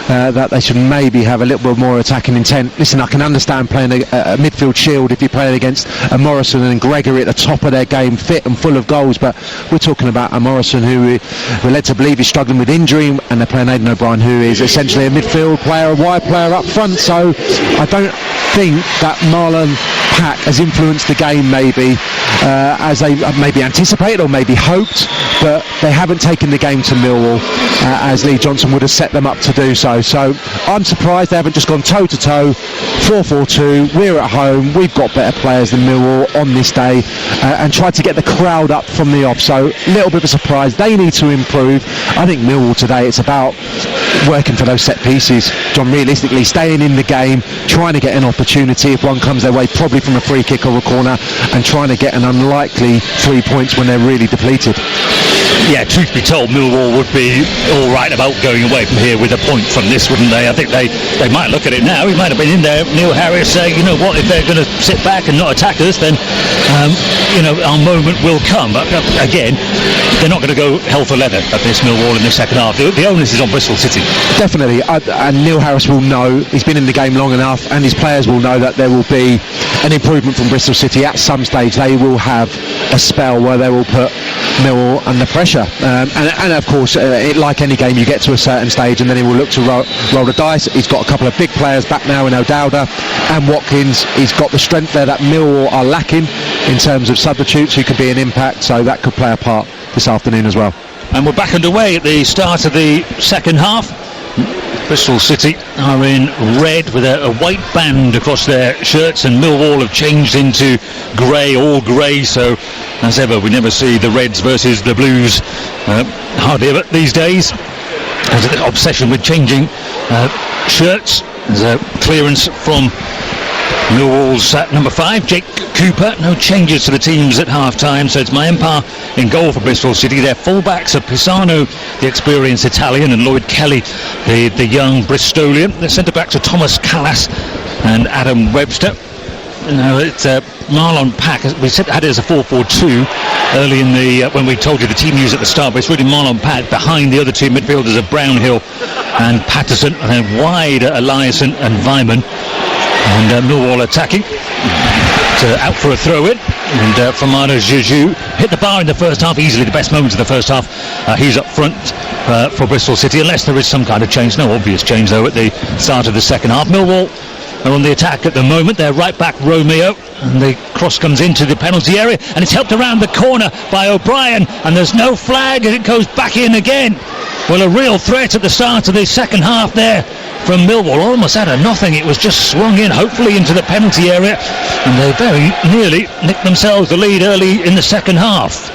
that they should maybe have a little bit more attacking intent. Listen, I can understand playing a midfield shield if you're playing against a Morrison and Gregory at the top of their game, fit and full of goals, but we're talking about a Morrison who we're led to believe is struggling with injury, and they're playing Aidan O'Brien, who is essentially a midfield player, a wide player up front. So I don't think that Marlon Pack has influenced the game maybe as they maybe anticipated or maybe hoped, but they haven't taken the game to Millwall as Lee Johnson would have set them up to do so. So I'm surprised they haven't just gone toe to toe, 4-4-2, we're at home, we've got better players than Millwall on this day, and tried to get the crowd up from the off. So a little bit of a surprise. They need to improve. I think Millwall today, it's about working for those set pieces, John, realistically staying in the game, trying to get an opportunity if one comes their way, probably from a free kick or a corner, and trying to get an unlikely 3 points when they're really depleted. Yeah, truth be told, Millwall would be all right about going away from here with a point from this, wouldn't they? I think they might look at it now. He might have been in there, Neil Harris, saying, you know what, if they're going to sit back and not attack us, then our moment will come. But again, they're not going to go hell for leather at this Millwall in the second half. The onus is on Bristol City. Definitely, and Neil Harris will know, he's been in the game long enough, and his players will know that there will be an improvement from Bristol City. At some stage they will have a spell where they will put Millwall under pressure, and of course like any game, you get to a certain stage and then he will look to roll the dice. He's got a couple of big players back now in O'Dowda and Watkins. He's got the strength there that Millwall are lacking in terms of substitutes who could be an impact, so that could play a part this afternoon as well. And we're back underway at the start of the second half. Bristol City are in red with a white band across their shirts, and Millwall have changed into grey, all grey. So as ever, we never see the Reds versus the Blues, hardly ever these days. There's an obsession with changing shirts. There's a clearance from Millwall's number 5, Jake Cooper. No changes to the teams at half-time, so it's Maempa in goal for Bristol City. Their full-backs are Pisano, the experienced Italian, and Lloyd Kelly, the young Bristolian. The centre-backs are Thomas Callas and Adam Webster. No, it's Marlon Pack. We had it as a 4-4-2 early in the when we told you the team news at the start, but it's really Marlon Pack behind the other two midfielders of Brownhill and Patterson, and then wide Eliasson and Vyman. And Millwall attacking, out for a throw-in, and Famano Juju hit the bar in the first half, easily the best moment of the first half. He's up front for Bristol City, unless there is some kind of change. No obvious change though at the start of the second half. Millwall are on the attack at the moment. They're right back Romeo, and the cross comes into the penalty area, and it's helped around the corner by O'Brien, and there's no flag, and it goes back in again. Well, a real threat at the start of the second half there from Millwall, almost out of nothing. It was just swung in, hopefully into the penalty area, and they very nearly nicked themselves the lead early in the second half.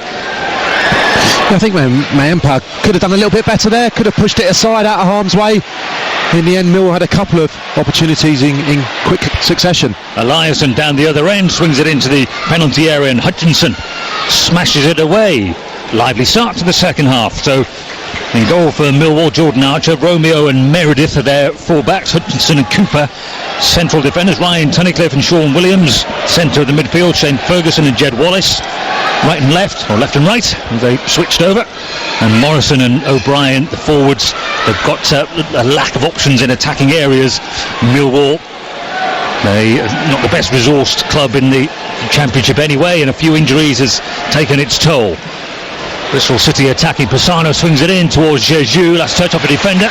I think Maempa could have done a little bit better there, could have pushed it aside out of harm's way. In the end, Millwall had a couple of opportunities in quick succession. Eliasson down the other end swings it into the penalty area, and Hutchinson smashes it away. Lively start to the second half. So in goal for Millwall, Jordan Archer, Romeo and Meredith are their full-backs, Hutchinson and Cooper. Central defenders, Ryan Tunnicliffe and Sean Williams. Centre of the midfield, Shane Ferguson and Jed Wallace. Right and left, or left and right, they switched over. And Morrison and O'Brien, the forwards. They've got a lack of options in attacking areas. Millwall, they not the best resourced club in the Championship anyway, and a few injuries has taken its toll. Bristol City attacking. Pisano swings it in towards Jesus. Last touch off a defender.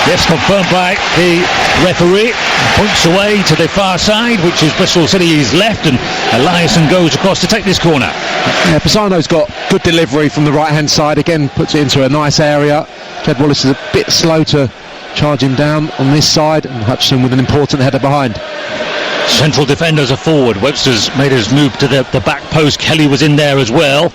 Yes, confirmed by the referee. Points away to the far side, which is Bristol City's left, and Eliasson goes across to take this corner. Yeah, Pisano's got good delivery from the right-hand side. Again, puts it into a nice area. Jed Wallace is a bit slow to charge him down on this side, and Hutchinson with an important header behind. Central defenders are forward. Webster's made his move to the back post. Kelly was in there as well.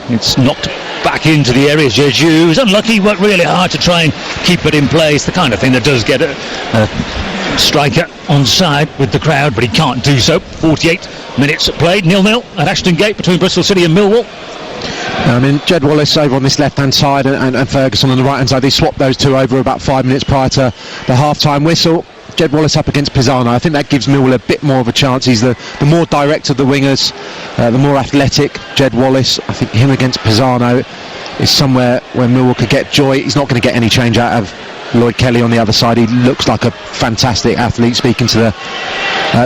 It's knocked back into the area. Jesus was unlucky, worked really hard to try and keep it in place. The kind of thing that does get a striker on side with the crowd, but he can't do so. 48 minutes played, 0-0 at Ashton Gate between Bristol City and Millwall. I mean, Jed Wallace over on this left-hand side and Ferguson on the right-hand side. They swapped those two over about 5 minutes prior to the half-time whistle. Jed Wallace up against Pisano. I think that gives Millwall a bit more of a chance. He's the more direct of the wingers, the more athletic. Jed Wallace, I think him against Pisano is somewhere where Millwall could get joy. He's not going to get any change out of Lloyd Kelly on the other side. He looks like a fantastic athlete. Speaking to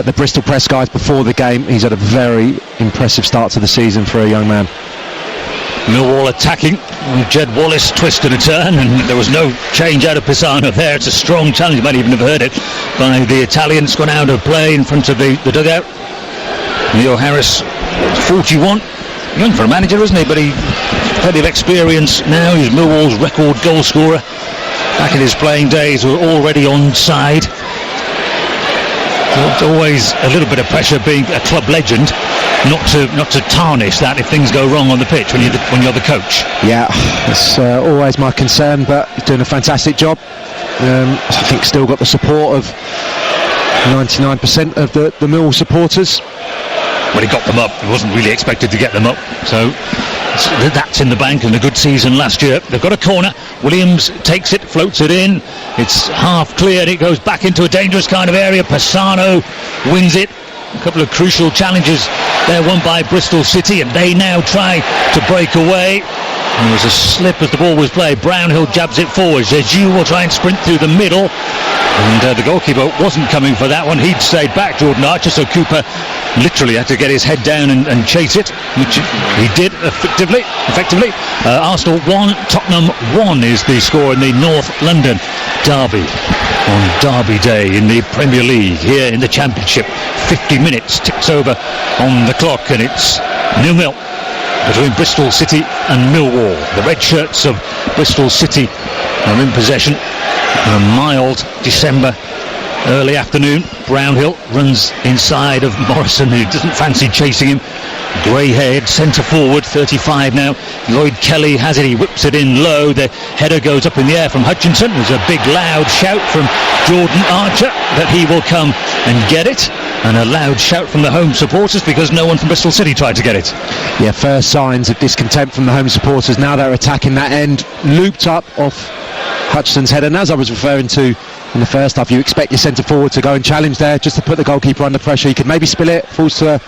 the Bristol press guys before the game, he's had a very impressive start to the season for a young man. Millwall attacking, Jed Wallace twist and a turn, and there was no change out of Pisano there. It's a strong challenge, you might even have heard it, by the Italians. Gone out of play in front of the dugout. Leo Harris, 41, young for a manager, isn't he, but he's plenty of experience now. He's Millwall's record goal scorer. Back in his playing days, we're already on side. There's always a little bit of pressure being a club legend, not to tarnish that if things go wrong on the pitch when you're the coach. Yeah, it's always my concern, but he's doing a fantastic job. I think still got the support of 99% of the Millwall supporters. Well, he got them up. He wasn't really expected to get them up, so that's in the bank, and a good season last year. They've got a corner. Williams takes it, floats it in. It's half cleared. It goes back into a dangerous kind of area. Pisano wins it. A couple of crucial challenges there won by Bristol City, and they now try to break away. There was a slip as the ball was played. Brownhill jabs it forward. Jesus will try and sprint through the middle, and the goalkeeper wasn't coming for that one. He'd stayed back, Jordan Archer, so Cooper literally had to get his head down and chase it, which he did effectively. Arsenal 1, Tottenham 1 is the score in the North London derby on Derby Day in the Premier League. Here in the Championship, 50 minutes ticks over on the clock, and it's 0-0 between Bristol City and Millwall. The red shirts of Bristol City are in possession on a mild December early afternoon. Brownhill runs inside of Morrison, who doesn't fancy chasing him. Grey-haired centre forward, 35 now. Lloyd Kelly has it, he whips it in low. The header goes up in the air from Hutchinson. There's a big loud shout from Jordan Archer that he will come and get it, and a loud shout from the home supporters because no one from Bristol City tried to get it. Yeah, first signs of discontent from the home supporters. Now they're attacking that end, looped up off Hutchinson's header. And as I was referring to in the first half, you expect your centre forward to go and challenge there just to put the goalkeeper under pressure. He could maybe spill it, falls to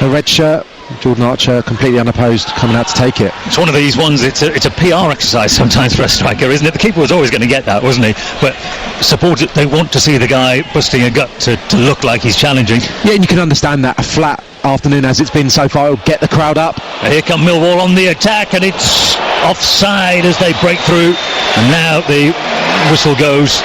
a red shirt. Jordan Archer completely unopposed, coming out to take it. It's one of these ones, it's a PR exercise sometimes for a striker, isn't it? The keeper was always going to get that, wasn't he? But supporters, they want to see the guy busting a gut to look like he's challenging. Yeah, and you can understand that. A flat afternoon as it's been so far, it'll get the crowd up. Here come Millwall on the attack, and it's offside as they break through, and now the whistle goes.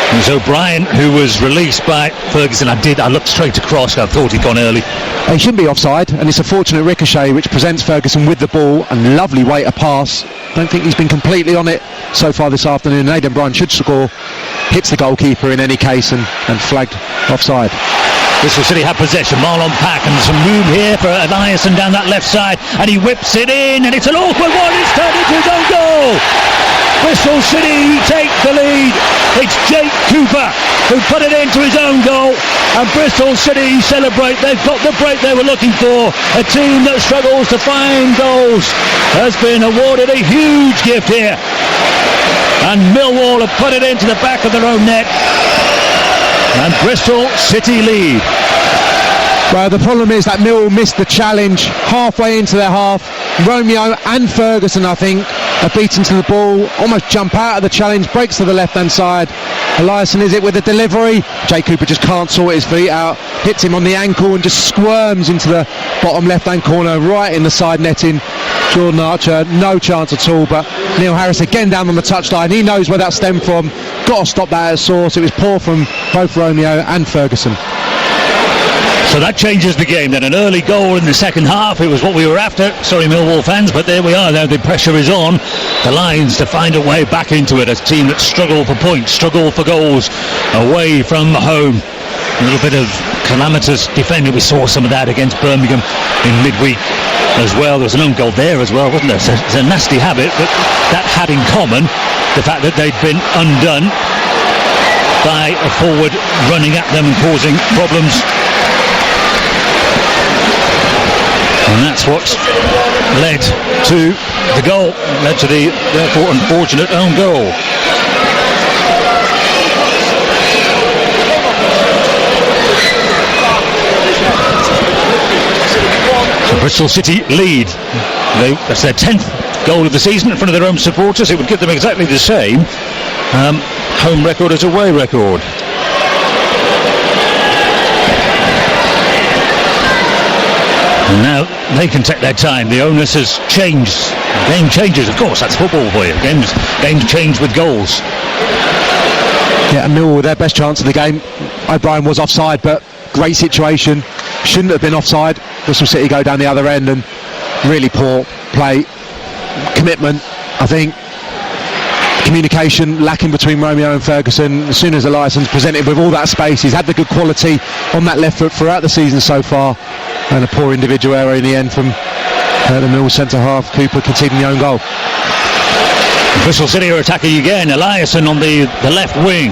It was O'Brien who was released by Ferguson. I looked straight across. I thought he'd gone early. He shouldn't be offside, and it's a fortunate ricochet which presents Ferguson with the ball, and lovely way to pass. Don't think he's been completely on it so far this afternoon. Aidan Bryan should score, hits the goalkeeper in any case, and flagged offside. Bristol City have possession. Marlon Pack, and some room here for Eliasson down that left side, and he whips it in, and it's an awkward one. It's turned into his own goal. Bristol City take the lead. It's Jake Cooper who put it into his own goal, and Bristol City celebrate. They've got the break they were looking for. A team that struggles to find goals has been awarded a huge gift here, and Millwall have put it into the back of their own net, and Bristol City lead. Well, the problem is that Millwall missed the challenge halfway into their half. Romeo and Ferguson, I think, are beaten to the ball, almost jump out of the challenge, breaks to the left-hand side. Eliasson is it with the delivery. Jake Cooper just can't sort his feet out, hits him on the ankle and just squirms into the bottom left-hand corner, right in the side netting. Jordan Archer, no chance at all, but Neil Harris again down on the touchline. He knows where that stemmed from. Got to stop that at source. It was poor from both Romeo and Ferguson. So that changes the game then. An early goal in the second half. It was what we were after. Sorry, Millwall fans, but there we are. Now the pressure is on the Lions to find a way back into it. A team that struggle for points, struggle for goals away from home. A little bit of calamitous defending. We saw some of that against Birmingham in midweek as well. There was an own goal there as well, wasn't there? So it's a nasty habit, but that had in common the fact that they'd been undone by a forward running at them and causing problems. And that's what led to the goal, led to the therefore unfortunate own goal. So Bristol City lead. That's their 10th goal of the season in front of their own supporters. It would give them exactly the same home record as away record. And now they can take their time. The onus has changed. The game changes, of course. That's football for you. Games change with goals. Yeah, and Millwall, their best chance of the game. O'Brien was offside, but great situation. Shouldn't have been offside. Bristol City go down the other end, and really poor play. Commitment, I think. Communication lacking between Romeo and Ferguson. As soon as Eliasson's presented with all that space, he's had the good quality on that left foot throughout the season so far, and a poor individual error in the end from the Millwall centre half, Cooper, conceding the own goal. Bristol City are attacking again. Eliasson on the left wing.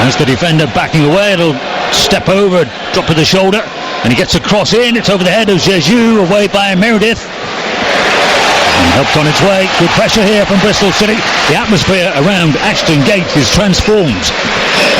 As the defender backing away, it'll step over, drop to the shoulder, and he gets a cross in. It's over the head of Jesus, away by Meredith. And helped on its way. Good pressure here from Bristol City. The atmosphere around Ashton Gate is transformed.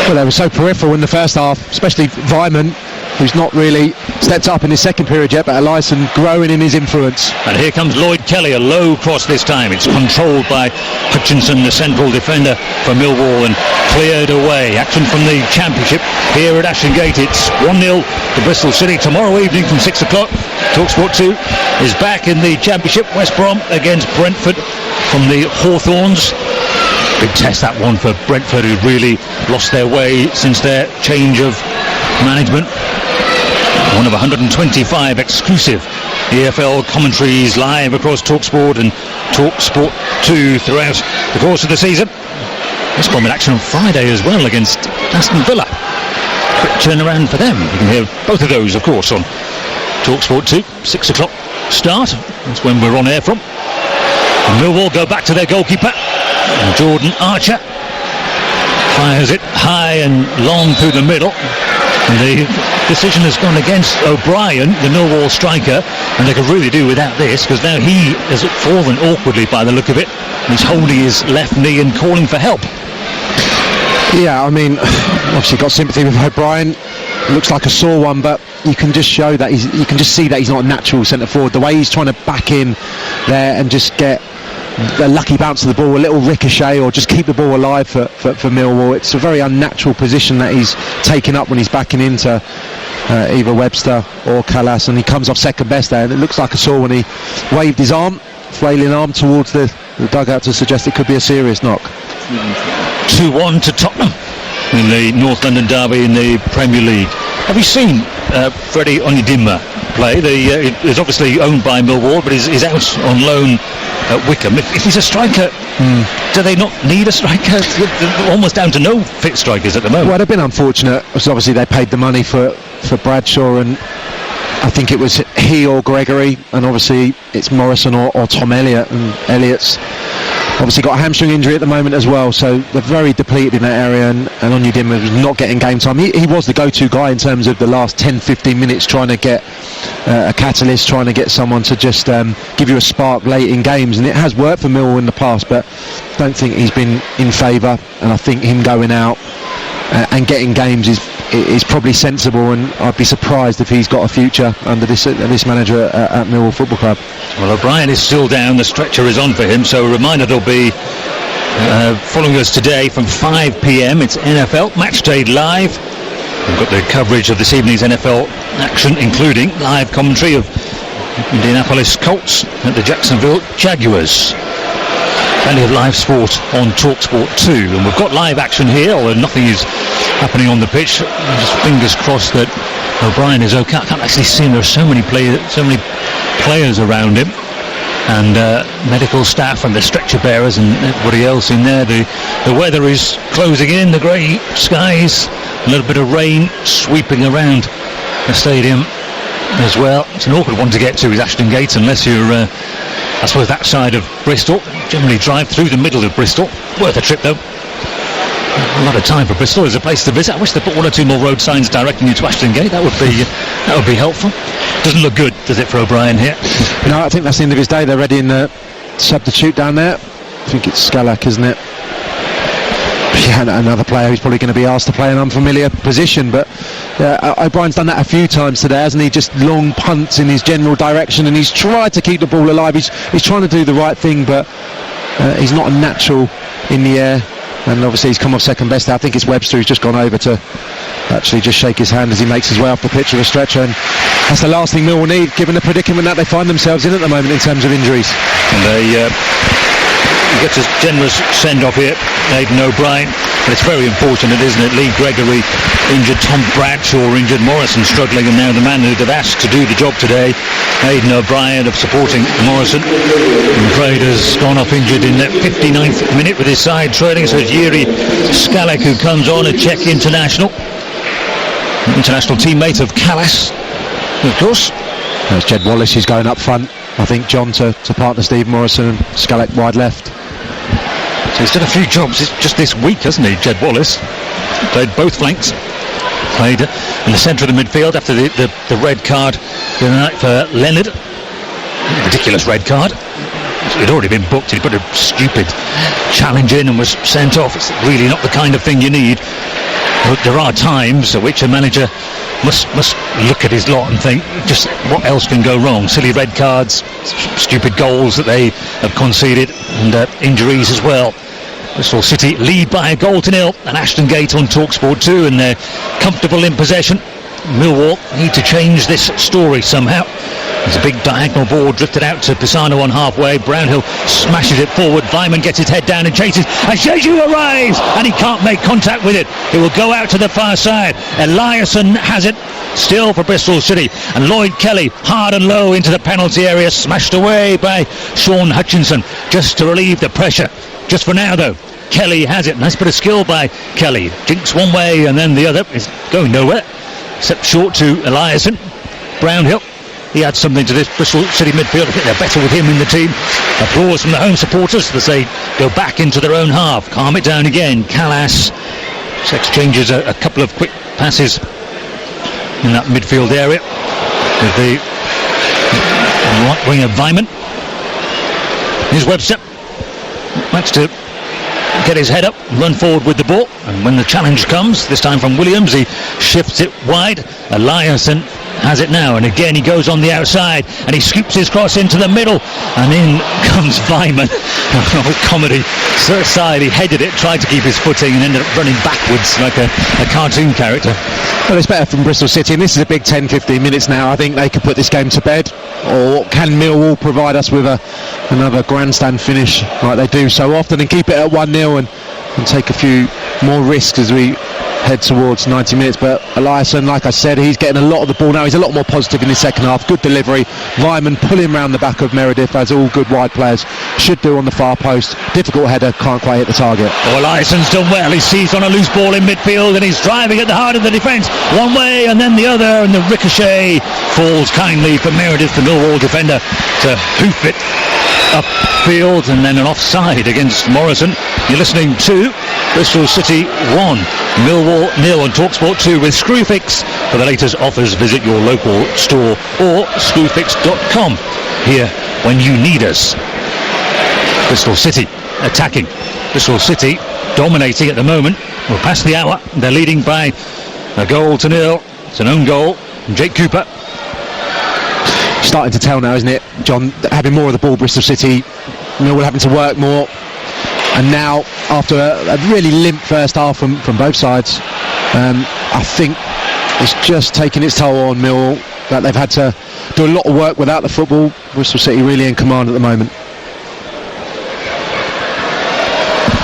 Well, they were so peripheral in the first half, especially Vyman, who's not really stepped up in his second period yet, but Eliasson growing in his influence. And here comes Lloyd Kelly, a low cross this time. It's controlled by Hutchinson, the central defender for Millwall, and cleared away. Action from the Championship here at Ashton Gate. It's 1-0 to Bristol City. Tomorrow evening from 6 o'clock, TalkSport 2 is back in the Championship. West Brom against Brentford from the Hawthorns. Big test, that one, for Brentford, who really lost their way since their change of management. One of 125 exclusive EFL commentaries live across TalkSport and TalkSport 2 throughout the course of the season. West Brom in action on Friday as well against Aston Villa. Quick turnaround for them. You can hear both of those, of course, on TalkSport 2. 6 o'clock start. That's when we're on air from. And Millwall go back to their goalkeeper, and Jordan Archer fires it high and long through the middle. And the decision has gone against O'Brien, the Millwall striker, and they could really do without this, because now he has fallen awkwardly by the look of it. He's holding his left knee and calling for help. Yeah, I mean, obviously got sympathy with O'Brien. Looks like a sore one, but you can just show that you can just see that he's not a natural centre forward. The way he's trying to back in there and just get a lucky bounce of the ball, a little ricochet, or just keep the ball alive for Millwall. It's a very unnatural position that he's taken up when he's backing into either Webster or Callas, and he comes off second best there, and it looks like a saw when he waved his arm, flailing arm towards the dugout to suggest it could be a serious knock. 2-1 to Tottenham in the North London derby in the Premier League. Have you seen Freddie Onyedinma play? He's obviously owned by Millwall, but he's out on loan at Wickham. If he's a striker, do they not need a striker? They're almost down to no fit strikers at the moment. Well, they've been unfortunate. So obviously they paid the money for Bradshaw, and I think it was he or Gregory, and obviously it's Morrison or Tom Elliott, and Elliott's obviously got a hamstring injury at the moment as well, so they're very depleted in that area, and Onyedinma was not getting game time. He was the go-to guy in terms of the last 10-15 minutes, trying to get a catalyst, trying to get someone to just give you a spark late in games, and it has worked for Millwall in the past, but don't think he's been in favour, and I think him going out and getting games is probably sensible, and I'd be surprised if he's got a future under this manager at Millwall Football Club. Well, O'Brien is still down, the stretcher is on for him, so a reminder there'll be following us today from 5 p.m. it's NFL Matchday Live. We've got the coverage of this evening's NFL action, including live commentary of Indianapolis Colts at the Jacksonville Jaguars. Plenty of live sport on TalkSport 2, and we've got live action here, although nothing is happening on the pitch. Just fingers crossed that O'Brien is okay. I can't actually see him. There are so many players around him, and medical staff and the stretcher bearers and everybody else in there. The weather is closing in, the grey skies, a little bit of rain sweeping around the stadium as well. It's an awkward one to get to, is Ashton Gate, unless you're I suppose that side of Bristol. Generally drive through the middle of Bristol. Worth a trip though. A lot of time for Bristol as a place to visit. I wish they put one or two more road signs directing you to Ashton Gate. That would be helpful. Doesn't look good, does it, for O'Brien here? No, I think that's the end of his day. They're ready in the substitute down there. I think it's Scalak, isn't it? Yeah, another player who's probably going to be asked to play an unfamiliar position, but O'Brien's done that a few times today, hasn't he? Just long punts in his general direction, and he's tried to keep the ball alive. He's trying to do the right thing, but he's not a natural in the air, and obviously he's come off second best. I think it's Webster who's just gone over to actually just shake his hand as he makes his way off the pitch with a stretcher, and that's the last thing Millwall need, given the predicament that they find themselves in at the moment in terms of injuries. And they gets a generous send-off here, Aidan O'Brien, but it's very unfortunate, isn't it? Lee Gregory injured, Tom Bradshaw injured, Morrison struggling, and now the man who they've asked to do the job today, Aidan O'Brien, of supporting Morrison, I'm afraid has gone off injured in the 59th minute with his side trailing. So it's Yuri Scalak who comes on, a Czech international teammate of Callas, of course. There's Jed Wallace who's going up front, I think, John, to partner Steve Morrison, and Scalak wide left. So he's done a few jobs just this week, hasn't he, Jed Wallace? Played both flanks. Played in the centre of the midfield after the red card the other night for Leonard. Ridiculous red card. It had already been booked. He put a stupid challenge in and was sent off. It's really not the kind of thing you need. But there are times at which a manager must look at his lot and think, just what else can go wrong? Silly red cards, stupid goals that they have conceded, and injuries as well. Bristol City lead by a goal to nil, and Ashton Gate on TalkSport 2, and they're comfortable in possession. Millwall need to change this story somehow. There's a big diagonal ball drifted out to Pisano on halfway. Brownhill smashes it forward. Vyman gets his head down and chases. And Jeju arrives, and he can't make contact with it. It will go out to the far side. Eliasson has it still for Bristol City. And Lloyd Kelly, hard and low into the penalty area, smashed away by Sean Hutchinson, just to relieve the pressure. Just for now, though, Kelly has it. Nice bit of skill by Kelly. Jinks one way and then the other. Is going nowhere. Except short to Eliasson. Brownhill, he adds something to this Bristol City midfield. I think they're better with him in the team. Applause from the home supporters as they go back into their own half. Calm it down again. Callas exchanges a couple of quick passes in that midfield area with the right winger Vyman. Here's Webster. That's to get his head up, run forward with the ball, and when the challenge comes, this time from Williams, he shifts it wide. Eliasson has it now, and again he goes on the outside, and he scoops his cross into the middle, and in comes Vyman. With comedy side, he headed it, tried to keep his footing, and ended up running backwards like a cartoon character. Well, it's better from Bristol City, and this is a big 10-15 minutes now. I think they could put this game to bed, or can Millwall provide us with another grandstand finish like they do so often, and keep it at 1-0 and take a few more risks as we head towards 90 minutes. But Eliasson, like I said, he's getting a lot of the ball now. He's a lot more positive in his second half. Good delivery. Vyman pulling round the back of Meredith, as all good wide players should do on the far post. Difficult header, can't quite hit the target. Oh, Eliasson's done well. He seized on a loose ball in midfield, and he's driving at the heart of the defence. One way and then the other, and the ricochet falls kindly for Meredith, the Millwall defender, to hoof it upfield, and then an offside against Morrison. You're listening to Bristol City 1, Millwall 0 on TalkSport 2 with Screwfix. For the latest offers, visit your local store or screwfix.com. Here when you need us. Bristol City attacking. Bristol City dominating at the moment. We're past the hour. They're leading by a goal to nil. It's an own goal from Jake Cooper. Starting to tell now, isn't it, John? Having more of the ball, Bristol City, Millwall having to work more, and now after a really limp first half from both sides, I think it's just taking its toll on Millwall. that they've had to do a lot of work without the football. Bristol City really in command at the moment.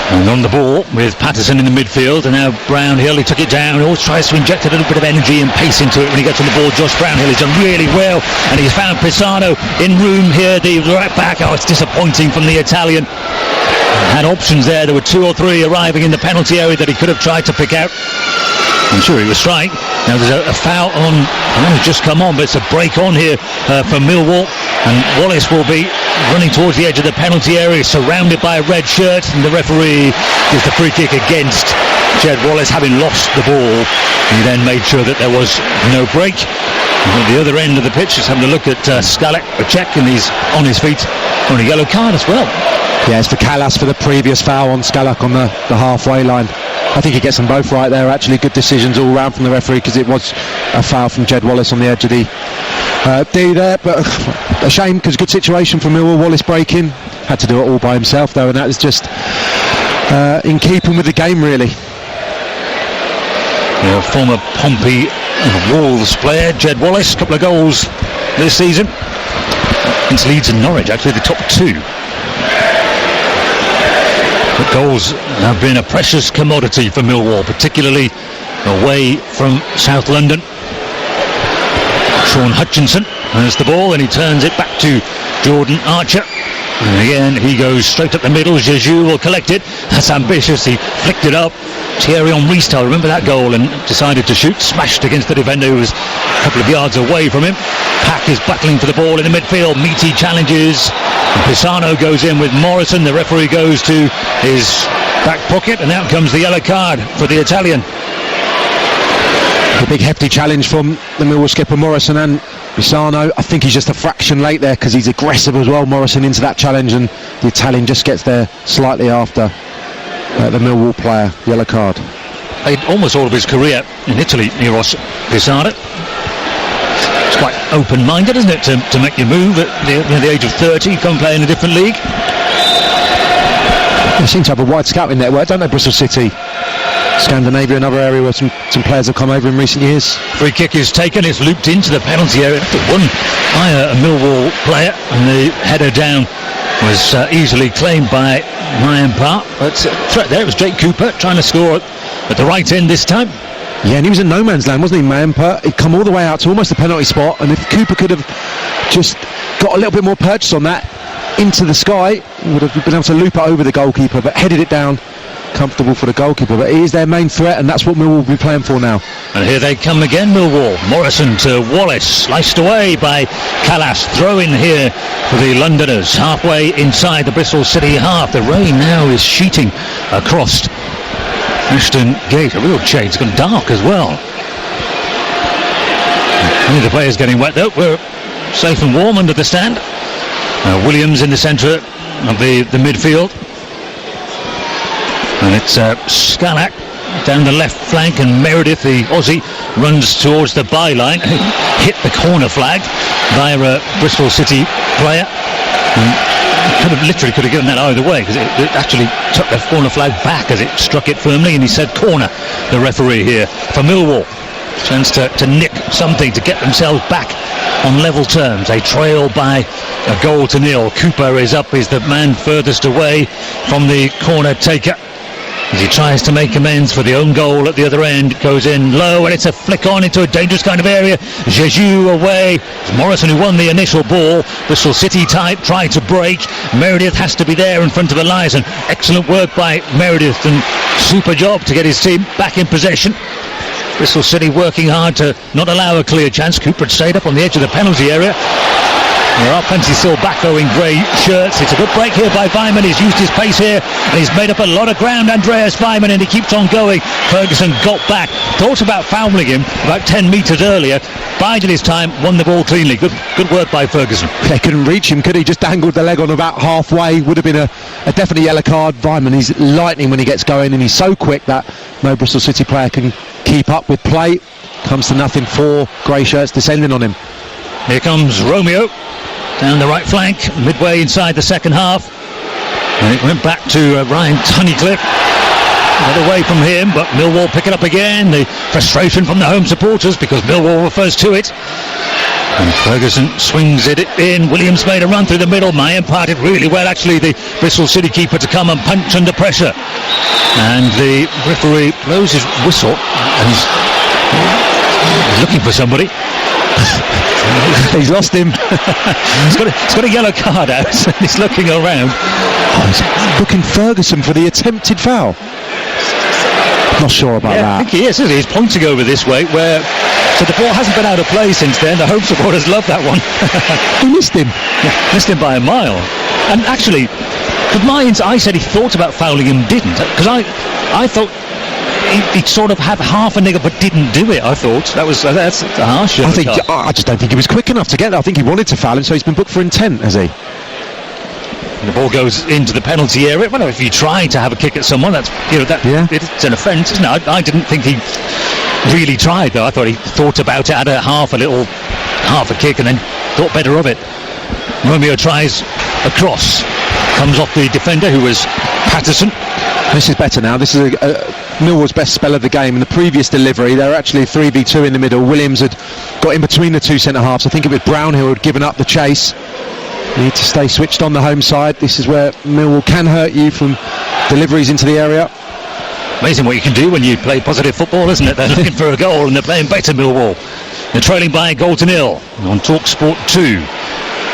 And on the ball with Patterson in the midfield, and now Brownhill, he took it down, he always tries to inject a little bit of energy and pace into it when he gets on the ball. Josh Brownhill has done really well, and he's found Pisano in room here, the right back. Oh, it's disappointing from the Italian. Had options there were 2 or 3 arriving in the penalty area that he could have tried to pick out. I'm sure he was straight. Now there's a foul on, it's just come on, but it's a break on here for Millwall, and Wallace will be running towards the edge of the penalty area, surrounded by a red shirt, and the referee gives the free kick against Jed Wallace, having lost the ball. He then made sure that there was no break. And at the other end of the pitch, just having a look at Skalak, a check, and he's on his feet on a yellow card as well. Yeah, it's for Callas for the previous foul on Skalak on the halfway line. I think he gets them both right there. Actually, good decisions all round from the referee, because it was a foul from Jed Wallace on the edge of the D there. But a shame, because good situation for Millwall. Wallace breaking, had to do it all by himself though, and that was just in keeping with the game, really. Yeah, former Pompey and Wolves player Jed Wallace, a couple of goals this season against Leeds and Norwich, actually the top 2. But goals have been a precious commodity for Millwall, particularly away from South London. Sean Hutchinson has the ball, and he turns it back to Jordan Archer. And again, he goes straight up the middle. Jeju will collect it. That's ambitious. He flicked it up. Thierry Henry style. Remember that goal? And decided to shoot. Smashed against the defender who was a couple of yards away from him. Pack is battling for the ball in the midfield. Meaty challenges. And Pisano goes in with Morrison. The referee goes to his back pocket, and out comes the yellow card for the Italian. A big hefty challenge from the Millwall skipper Morrison and Pisano. I think he's just a fraction late there, because he's aggressive as well, Morrison, into that challenge, and the Italian just gets there slightly after the Millwall player. Yellow card. Played almost all of his career in Italy, Miros Pisano. It's quite open-minded, isn't it, to make your move at the age of 30, come play in a different league. They seem to have a wide scouting network, don't they, Bristol City? Scandinavia, another area where some players have come over in recent years. Free kick is taken, it's looped into the penalty area. One by a Millwall player, and the header down was easily claimed by Ryan Park. But threat there, it was Jake Cooper trying to score at the right end this time. Yeah, and he was in no man's land, wasn't he, Mayenper? He'd come all the way out to almost the penalty spot, and if Cooper could have just got a little bit more purchase on that into the sky, he would have been able to loop it over the goalkeeper, but headed it down. Comfortable for the goalkeeper, but he is their main threat, and that's what Millwall will be playing for now. And here they come again, Millwall. Morrison to Wallace, sliced away by Callas. Throw in here for the Londoners, halfway inside the Bristol City half. The rain now is sheeting across Ashton Gate. A real change. It's gone dark as well. Only the players getting wet though. We're safe and warm under the stand. Williams in the centre of the midfield. And it's Skalak down the left flank, and Meredith, the Aussie, runs towards the byline. Hit the corner flag via a Bristol City player. And could have given that either way, because it actually took the corner flag back as it struck it firmly, and he said corner, the referee here for Millwall. Chance to nick something to get themselves back on level terms. They trail by a 1-0. Cooper is up, is the man furthest away from the corner taker, as he tries to make amends for the own goal at the other end. Goes in low, and it's a flick on into a dangerous kind of area. Jeju away. It's Morrison who won the initial ball. Bristol City type tried to break. Meredith has to be there in front of Elias, and excellent work by Meredith, and super job to get his team back in possession. Bristol City working hard to not allow a clear chance. Cooper had stayed up on the edge of the penalty area. There are plenty still back though in grey shirts. It's a good break here by Vyman. He's used his pace here, and he's made up a lot of ground, Andreas Vyman, and he keeps on going. Ferguson got back, thought about fouling him about 10 metres earlier, bided his time, won the ball cleanly. Good work by Ferguson. They couldn't reach him, could he? Just dangled the leg on about halfway. Would have been a definite yellow card. Vyman, he's lightning when he gets going, and he's so quick that no Bristol City player can keep up with play. Comes to nothing. 4 grey shirts descending on him. Here comes Romeo down the right flank, midway inside the second half, and it went back to Ryan Tunnicliffe. Got away from him, but Millwall pick it up again. The frustration from the home supporters, because Millwall were first to it. And Ferguson swings it in. Williams made a run through the middle. Mayan did really well, actually, the Bristol City keeper, to come and punch under pressure. And the referee blows his whistle, and he's looking for somebody. He's lost him. He's got a yellow card out, and he's looking around. Oh, he's booking Ferguson for the attempted foul. Not sure about that. I think he is, isn't he? He's pointing over this way, where... So the ball hasn't been out of play since then. The home supporters love that one. He missed him. Yeah, missed him by a mile. And actually, with Mayans, I said he thought about fouling him, didn't. Because I thought he sort of had half a nigger but didn't do it. I thought that's harsh. I just don't think he was quick enough to get there. I think he wanted to foul him, so he's been booked for intent, has he? And the ball goes into the penalty area. Well, if you try to have a kick at someone, it's an offence, isn't it? I didn't think he really tried, though. I thought he thought about it, had half a kick, and then thought better of it. Romeo tries a cross, comes off the defender, who was Patterson. This is better now. This is Millwall's best spell of the game. In the previous delivery, they were actually 3v2 in the middle. Williams had got in between the two centre-halves. I think it was Brownhill who had given up the chase. Need to stay switched on the home side. This is where Millwall can hurt you from deliveries into the area. Amazing what you can do when you play positive football, isn't it? They're looking for a goal and they're playing better, Millwall. They're trailing by a goal to nil on TalkSport 2.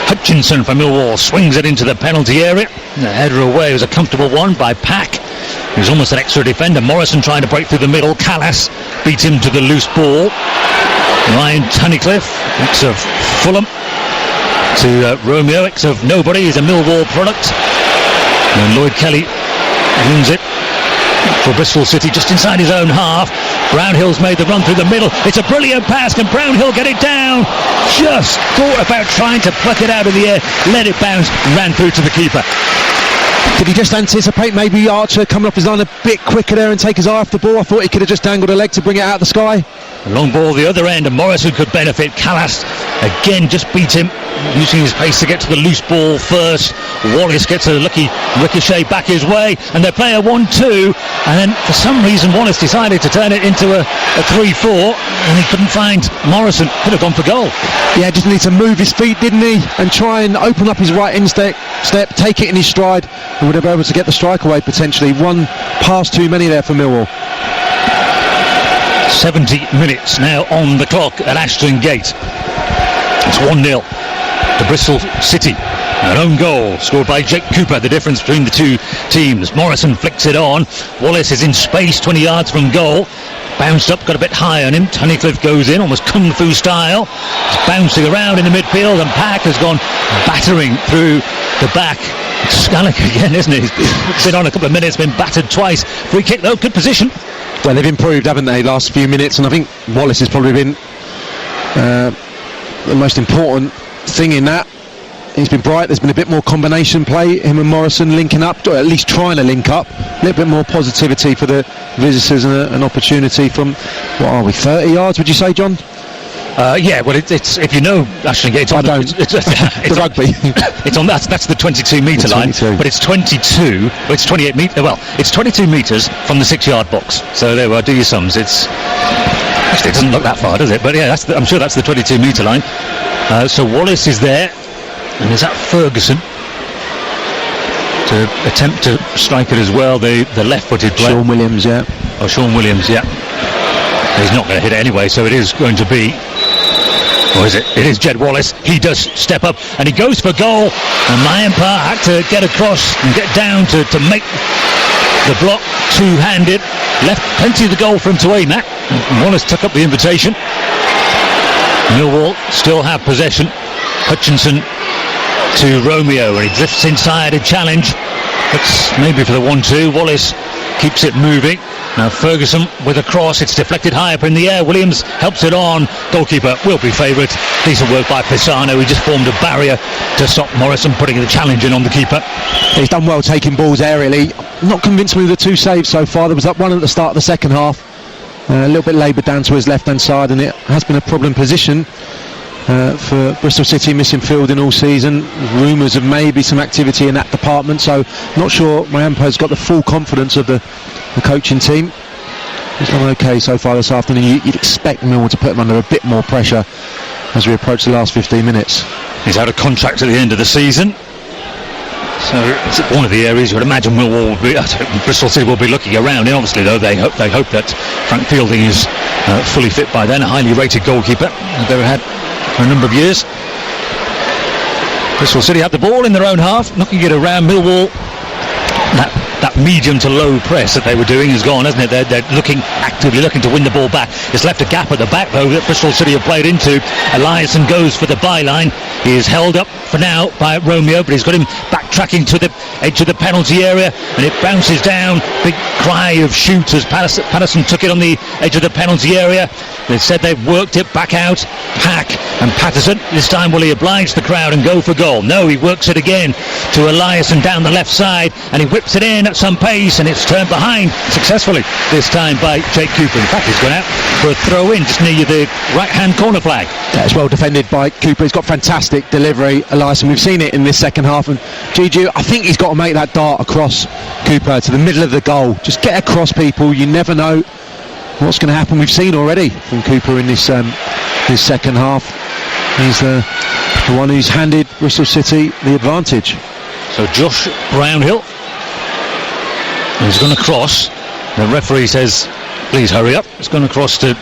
Hutchinson for Millwall swings it into the penalty area. The header away was a comfortable one by Pack. He was almost an extra defender. Morrison trying to break through the middle. Callas beat him to the loose ball. Ryan Tunnicliffe, ex of Fulham, to Romeo, ex of nobody. He's a Millwall product. And Lloyd Kelly wins it for Bristol City just inside his own half. Brownhill's made the run through the middle. It's a brilliant pass. Can Brownhill get it down? Just thought about trying to pluck it out of the air, let it bounce, ran through to the keeper. Did he just anticipate maybe Archer coming off his line a bit quicker there and take his eye off the ball? I thought he could have just dangled a leg to bring it out of the sky. A long ball the other end, and Morrison could benefit. Callas again just beat him, using his pace to get to the loose ball first. Wallace gets a lucky ricochet back his way, and they play a 1-2, and then for some reason Wallace decided to turn it into a 3-4, and he couldn't find Morrison. Could have gone for goal. Yeah, just need to move his feet, didn't he, and try and open up his right instep, take it in his stride, and would have been able to get the strike away potentially. One pass too many there for Millwall. 70 minutes now on the clock at Ashton Gate. It's 1-0 to Bristol City. An own goal scored by Jake Cooper, the difference between the two teams. Morrison flicks it on. Wallace is in space, 20 yards from goal. Bounced up, got a bit high on him. Tunnicliffe goes in, almost kung fu style. He's bouncing around in the midfield, and Pack has gone battering through the back. It's Skallick again, isn't it? He's been on a couple of minutes, been battered twice. Free kick though, good position. Well, they've improved, haven't they, last few minutes, and I think Wallace has probably been the most important thing in that. He's been bright. There's been a bit more combination play, him and Morrison linking up, or at least trying to link up. A little bit more positivity for the visitors, and an opportunity from, what are we, 30 yards, would you say, John? Yeah, well, it's if you know Ashton Gate, I don't. It's the rugby. It's on that's the 22 metre line, but it's 22. Well, it's 28 metre. Well, it's 22 metres from the 6-yard box. So there we are. Do your sums. It's actually, it doesn't look that far, does it? But yeah, I'm sure that's the 22 metre line. So Wallace is there, and is that Ferguson to attempt to strike it as well? The left-footed player. Sean Williams, yeah. Oh, Sean Williams, yeah. He's not going to hit it anyway, so it is going to be, or is it? It is Jed Wallace. He does step up and he goes for goal, and Mayanpa had to get across and get down to make the block two-handed. Left plenty of the goal for him to aim at. Wallace took up the invitation. Millwall still have possession. Hutchinson to Romeo, and he drifts inside a challenge. That's maybe for the 1-2. Wallace keeps it moving. Now Ferguson with a cross, it's deflected high up in the air. Williams helps it on. Goalkeeper will be favourite. Decent work by Pisano. He just formed a barrier to stop Morrison putting the challenge in on the keeper. He's done well taking balls aerially. Not convinced me with the two saves so far. There was that one at the start of the second half. A little bit laboured down to his left hand side, and it has been a problem position for Bristol City, missing fielding all season. Rumours of maybe some activity in that department, so not sure Mayampa's got the full confidence of the coaching team. He's done okay so far this afternoon. You'd expect Millwall to put him under a bit more pressure as we approach the last 15 minutes. He's out of contract at the end of the season. So it's one of the areas you would imagine Bristol City will be looking around. And obviously, though, they hope that Frank Fielding is fully fit by then. A highly rated goalkeeper they've had for a number of years. Bristol City have the ball in their own half, knocking it around. Millwall, that medium to low press that they were doing is gone, hasn't it? They're actively looking to win the ball back. It's left a gap at the back, though, that Bristol City have played into. Eliasson goes for the byline. He is held up for now by Romeo, but he's got him backtracking to the edge of the penalty area, and it bounces down. Big cry of shoot as Patterson took it on the edge of the penalty area. They said they've worked it back out. Hack and Patterson. This time will he oblige the crowd and go for goal? No, he works it again to Eliasson down the left side, and he whips it in at some pace, and it's turned behind successfully this time by Jake Cooper. In fact, he's gone out for a throw in just near the right hand corner flag. Yeah, it's well defended by Cooper. He's got fantastic delivery, Eliasson. We've seen it in this second half, and Gigi, I think he's got to make that dart across Cooper to the middle of the goal. Just get across, people. You never know what's going to happen. We've seen already from Cooper in this second half. He's the one who's handed Bristol City the advantage. So Josh Brownhill is going to cross. The referee says, please hurry up. It's going to cross to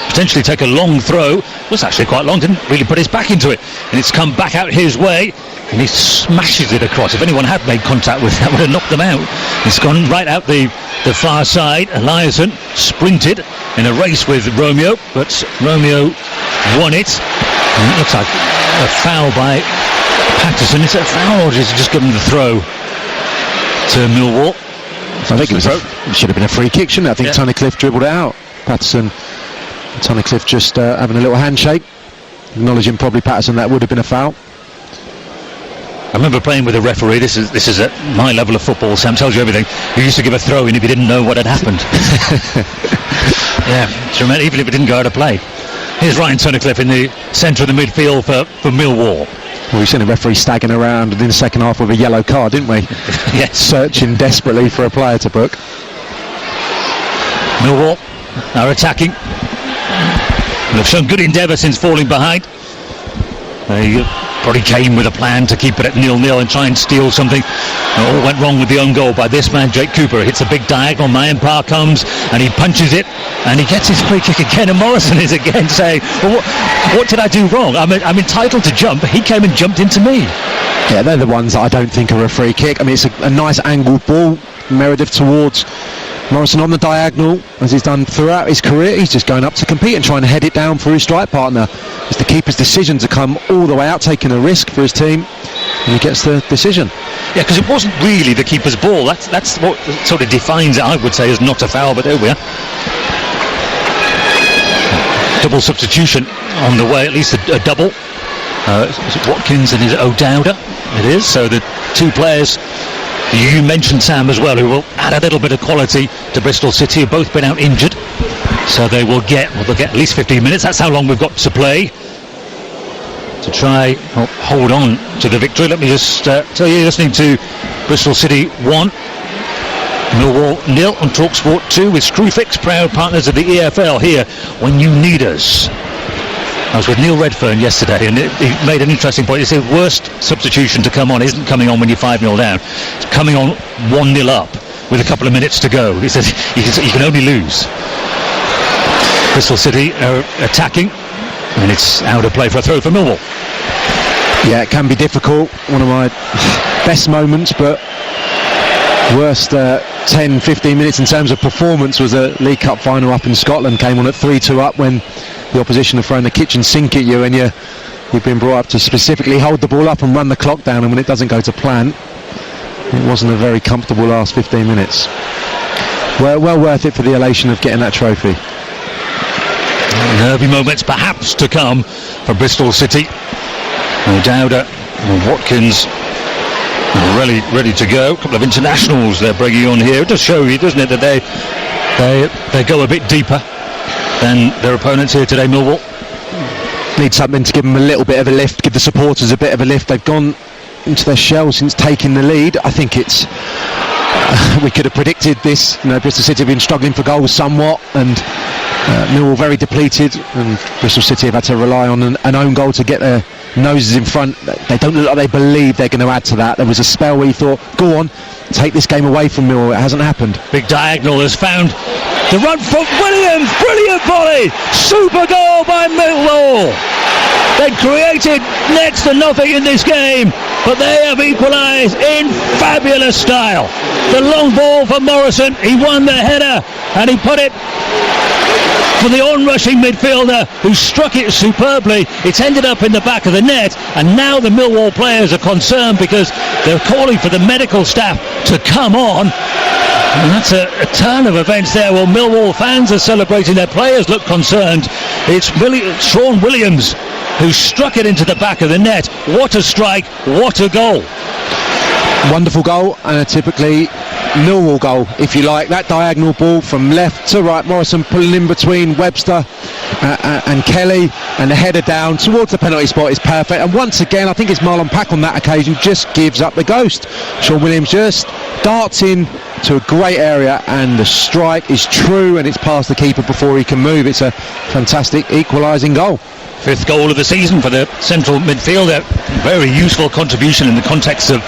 potentially take a long throw. It was actually quite long, didn't really put his back into it. And it's come back out his way, and he smashes it across. If anyone had made contact with that, would have knocked them out. It's gone right out the far side. Eliasson sprinted in a race with Romeo, but Romeo won it. And it looks like a foul by Patterson. Is it a foul, or is it just given the throw to Millwall? I think it should have been a free kick, shouldn't it? I think Tunnicliffe dribbled it out. Patterson, Tunnicliffe just having a little handshake, acknowledging probably Patterson that would have been a foul. I remember playing with a referee. This is at my level of football. Sam tells you everything. He used to give a throw in if he didn't know what had happened. Yeah, do you remember? Even if it didn't go out of play. Here's Ryan Tunnicliffe in the centre of the midfield for Millwall. Well, we've seen a referee staggering around in the second half with a yellow card, didn't we? Yes. Searching desperately for a player to book. Millwall are attacking. They've shown good endeavour since falling behind. They probably came with a plan to keep it at 0-0 and try and steal something. It all went wrong with the own goal by this man, Jake Cooper. Hits a big diagonal. Mayenpar comes and he punches it, and he gets his free kick again. And Morrison is again saying, well, what did I do wrong? I'm entitled to jump. He came and jumped into me. Yeah, they're the ones that I don't think are a free kick. I mean, it's a nice angled ball. Meredith towards Morrison on the diagonal, as he's done throughout his career. He's just going up to compete and trying to head it down for his strike partner. It's the keeper's decision to come all the way out, taking a risk for his team, and he gets the decision. Yeah, because it wasn't really the keeper's ball. That's what sort of defines it, I would say, as not a foul, but there we are. Double substitution on the way, at least a double. Is it Watkins and is it O'Dowda? It is. So the two players you mentioned, Sam, as well, who will add a little bit of quality to Bristol City, have both been out injured, so they'll get at least 15 minutes. That's how long we've got to play to try hold on to the victory. Let me just tell you, you're listening to Bristol City 1, Millwall 0 on TalkSport 2 with Screwfix, proud partners of the EFL, here when you need us. I was with Neil Redfern yesterday, and he made an interesting point. He said worst substitution to come on isn't coming on when you're 5-0 down. It's coming on 1-0 up with a couple of minutes to go. He said you can only lose. Bristol City are attacking, and it's out of play for a throw for Millwall. Yeah, it can be difficult. One of my best moments, but worst 10-15 minutes in terms of performance was a League Cup final up in Scotland. Came on at 3-2 up when the opposition have thrown the kitchen sink at you, and you've been brought up to specifically hold the ball up and run the clock down, and when it doesn't go to plan, it wasn't a very comfortable last 15 minutes. Well worth it for the elation of getting that trophy. Nervy moments perhaps to come for Bristol City. O'Dowda and Watkins are really ready to go. A couple of internationals they're bringing on here. It does show you, doesn't it, that they go a bit deeper than their opponents here today, Millwall. Need something to give them a little bit of a lift, give the supporters a bit of a lift. They've gone into their shell since taking the lead. I think it's we could have predicted this. Bristol City have been struggling for goals somewhat, and Millwall very depleted, and Bristol City have had to rely on an own goal to get their noses in front. They don't look like they believe they're going to add to that. There was a spell where you thought, go on, take this game away from Millwall. It hasn't happened. Big diagonal has found the run from Williams. Brilliant volley. Super goal by Millwall. They created next to nothing in this game, but they have equalised in fabulous style. The long ball for Morrison. He won the header and he put it for the on-rushing midfielder who struck it superbly. It's ended up in the back of the net, and now the Millwall players are concerned because they're calling for the medical staff to come on. And that's a turn of events there. Well, Millwall fans are celebrating. Their players look concerned. It's Sean Williams who struck it into the back of the net. What a strike, what a goal. Wonderful goal, and a typically Millwall goal, if you like. That diagonal ball from left to right, Morrison pulling in between Webster and Kelly, and the header down towards the penalty spot is perfect. And once again, I think it's Marlon Pack on that occasion, just gives up the ghost. Sean Williams just darts in to a great area, and the strike is true, and it's past the keeper before he can move. It's a fantastic equalising goal. Fifth goal of the season for the central midfielder. Very useful contribution in the context of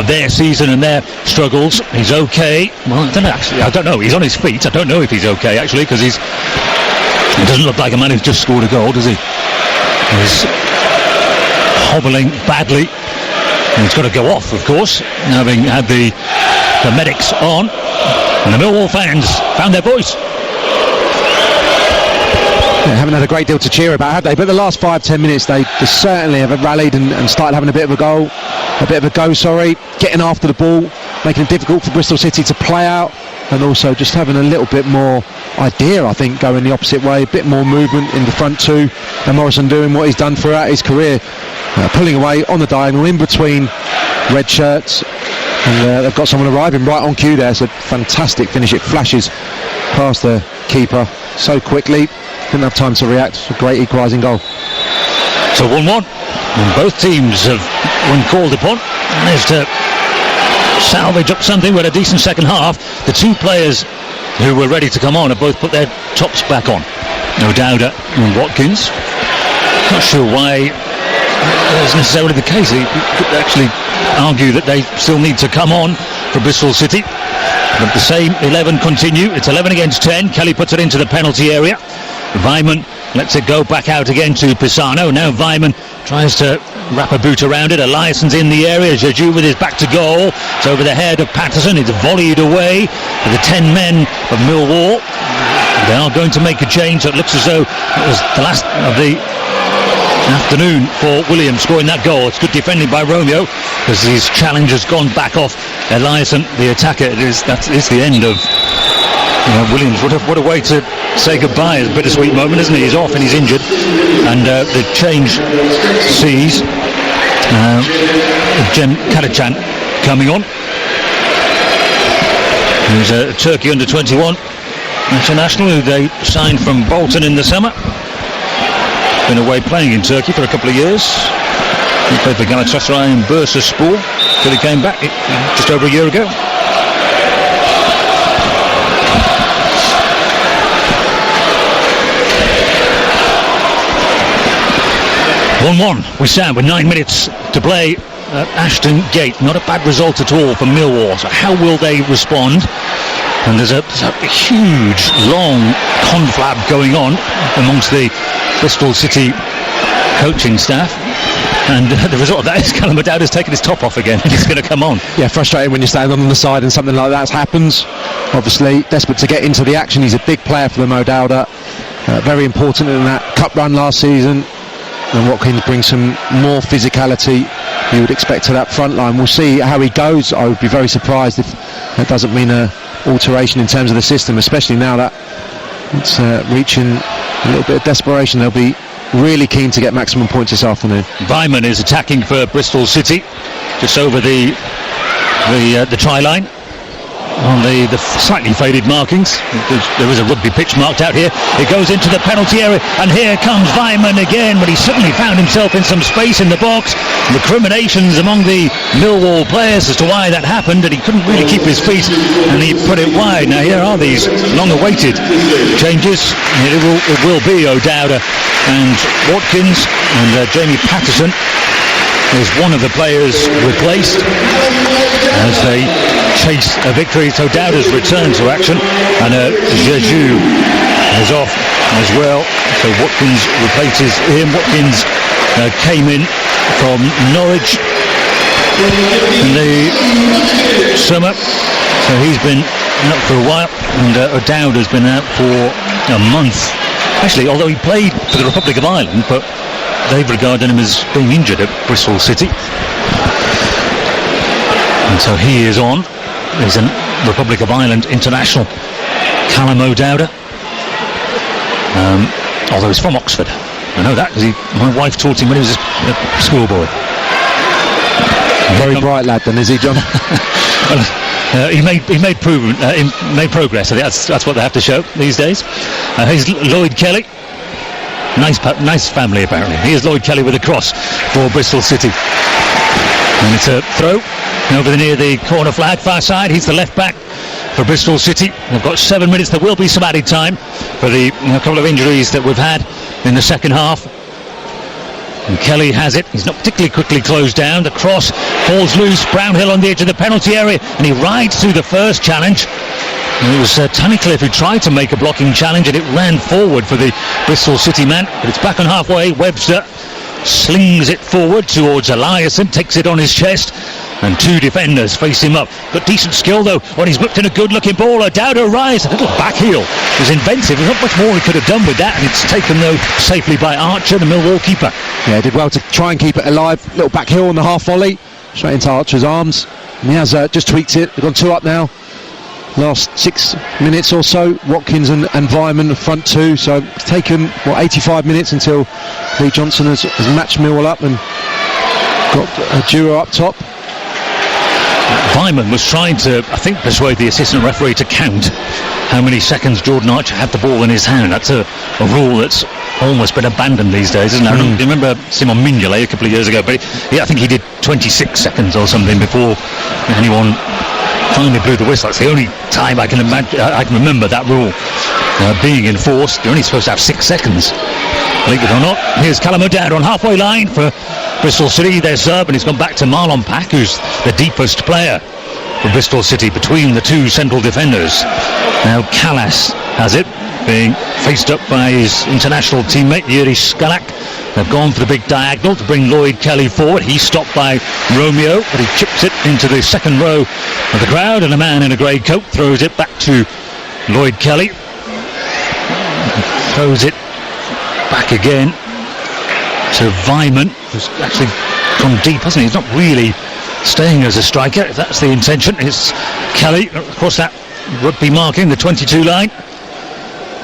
their season and their struggles. He's okay. Well, I don't know, actually. I don't know. He's on his feet. I don't know if he's okay, actually, because he doesn't look like a man who's just scored a goal, does he? He's hobbling badly. And he's got to go off, of course, having had the medics on. And the Millwall fans found their voice. They haven't had a great deal to cheer about, have they? But the last 5-10 minutes, they certainly have rallied and started having a bit of a go, getting after the ball, making it difficult for Bristol City to play out, and also just having a little bit more idea, I think, going the opposite way, a bit more movement in the front two, and Morrison doing what he's done throughout his career, pulling away on the diagonal in between red shirts, and they've got someone arriving right on cue there. It's a fantastic finish. It flashes past the keeper so quickly. Didn't have time to react. It's a great equalising goal. So 1-1. And both teams have, when called upon, managed to salvage up something with a decent second half. The two players who were ready to come on have both put their tops back on. No doubt and Watkins. Not sure why that's necessarily the case. You could actually argue that they still need to come on for Bristol City. But the same 11 continue. It's 11 against 10. Kelly puts it into the penalty area. Weimann lets it go back out again to Pisano. Now Weimann tries to wrap a boot around it. Eliasson's in the area. Jaju with his back to goal. It's over the head of Patterson. It's volleyed away for the 10 men of Millwall. They are going to make a change. So it looks as though it was the last of the afternoon for Williams scoring that goal. It's good defending by Romeo because his challenge has gone back off Eliasson, the attacker. That's the end of Williams. What a way to say goodbye. It's a bittersweet moment, isn't it? He's off and he's injured, and the change sees Jem Kadachan coming on, who's a Turkey under-21 international who they signed from Bolton in the summer. Been away playing in Turkey for a couple of years. He played for Galatasaray and Bursaspor till he came back just over a year ago. We stand with 9 minutes to play at Ashton Gate. Not a bad result at all for Millwall. So how will they respond? And there's a huge, long conflab going on amongst the Bristol City coaching staff. And the result of that is Callum McDowd has taken his top off again and he's going to come on. Yeah, frustrating when you stand on the side and something like that happens. Obviously, desperate to get into the action. He's a big player for the O'Dowda. Very important in that cup run last season. And Watkins brings some more physicality you would expect to that front line. We'll see how he goes. I would be very surprised if that doesn't mean an alteration in terms of the system, especially now that it's reaching a little bit of desperation. They'll be really keen to get maximum points this afternoon. Weimann is attacking for Bristol City, just over the try line. on the slightly faded markings. There is a rugby pitch marked out here. It goes into the penalty area, and here comes Weimann again, but he suddenly found himself in some space in the box. Recriminations among the Millwall players as to why that happened, and he couldn't really keep his feet, and he put it wide. Now here are these long-awaited changes. It will be O'Dowda and Watkins, and Jamie Patterson is one of the players replaced as they chase a victory. So Dowda's returned to action, and Jeju is off as well. So Watkins replaces him. Watkins came in from Norwich in the summer, so he's been out for a while, and O'Dowda's been out for a month. Actually, although he played for the Republic of Ireland, but they've regarded him as being injured at Bristol City. And so he is on. He's a Republic of Ireland international, Callum O'Dowda. Although he's from Oxford. I know that because my wife taught him when he was a schoolboy. Very bright lad then, is he, John? Well, he made progress. I think that's what they have to show these days. Here's Lloyd Kelly. Nice family apparently. Here's Lloyd Kelly with a cross for Bristol City, and it's a throw over near the corner flag, far side. He's the left back for Bristol City. They've got 7 minutes. There will be some added time for the couple of injuries that we've had in the second half. And Kelly has it. He's not particularly quickly closed down. The cross falls loose. Brownhill on the edge of the penalty area, and he rides through the first challenge. And it was Tunnicliffe who tried to make a blocking challenge, and it ran forward for the Bristol City man. But it's back on halfway. Webster slings it forward towards Eliasson, takes it on his chest, and two defenders face him up. Got decent skill though when he's whipped in a good looking ball. O'Dowda rise, a little back heel. It was inventive. There's not much more he could have done with that, and it's taken though safely by Archer, the Millwall keeper. Yeah, did well to try and keep it alive. Little back heel on the half volley, straight into Archer's arms, and he has just tweaked it. They've gone 2 up now. Last 6 minutes or so, Watkins and Weimann front two, so it's taken 85 minutes until Lee Johnson has matched Millwall up and got a duo up top. Weimann was trying to, I think, persuade the assistant referee to count how many seconds Jordan Archer had the ball in his hand. That's a rule that's almost been abandoned these days, isn't it? I remember Simon Mignolet a couple of years ago, but I think he did 26 seconds or something before anyone finally blew the whistle. That's the only time I can remember that rule being enforced. You're only supposed to have 6 seconds, believe it or not. Here's Callum O'Dowda on halfway line for Bristol City. Their sub, and he's gone back to Marlon Pack, who's the deepest player for Bristol City between the two central defenders. Now Callas has it, being faced up by his international teammate Yuri Skalak. They've gone for the big diagonal to bring Lloyd Kelly forward. He's stopped by Romeo, but he chips it into the second row of the crowd, and a man in a grey coat throws it back to Lloyd Kelly. Throws it back again to Weimann, who's actually gone deep, hasn't he? He's not really staying as a striker, if that's the intention. It's Kelly across that rugby marking, the 22 line.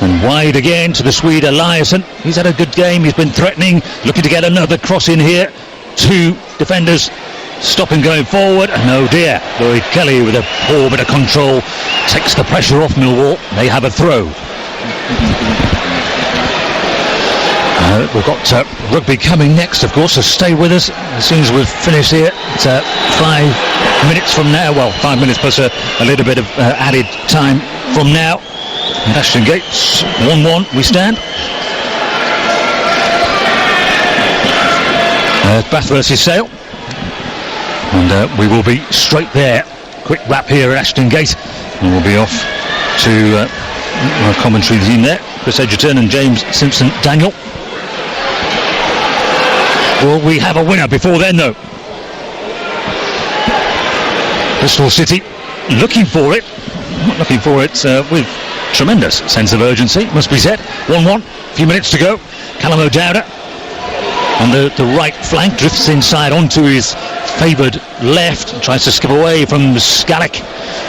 And wide again to the Swede Eliasson. He's had a good game, he's been threatening, looking to get another cross in here. Two defenders stopping going forward, and oh dear, Lloyd Kelly with a poor bit of control takes the pressure off Millwall. They have a throw. We've got rugby coming next, of course, so stay with us as soon as we've finished here. It's 5 minutes from now, well, 5 minutes plus a little bit of added time from now. And Ashton Gates, 1-1 we stand. Bath versus Sale, and we will be straight there. Quick wrap here at Ashton Gate, and we'll be off to our commentary team there, Chris Edgerton and James Simpson-Daniel. Will we have a winner before then though? Bristol City looking for it, with tremendous sense of urgency, must be said. 1-1, a few minutes to go. Callum O'Dowda on the right flank, drifts inside onto his favoured left, tries to skip away from Skalak.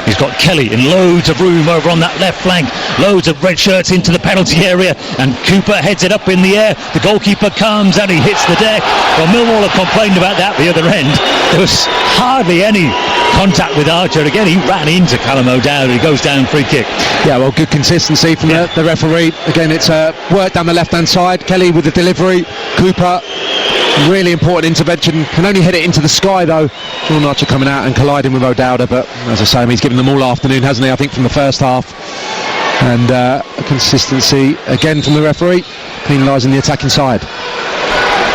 He's got Kelly in loads of room over on that left flank, loads of red shirts into the penalty area, and Cooper heads it up in the air. The goalkeeper comes and he hits the deck. Well, Millwall have complained about that the other end. There was hardly any contact with Archer again. He ran into Callum O'Dowd. He goes down, free kick. Yeah, well, good consistency from the referee. Again, it's work down the left-hand side. Kelly with the delivery. Cooper, really important intervention. Can only hit it into the sky, though. John Archer coming out and colliding with O'Dowd. But as I say, he's given them all afternoon, hasn't he? I think from the first half. And consistency again from the referee, penalising the attacking side.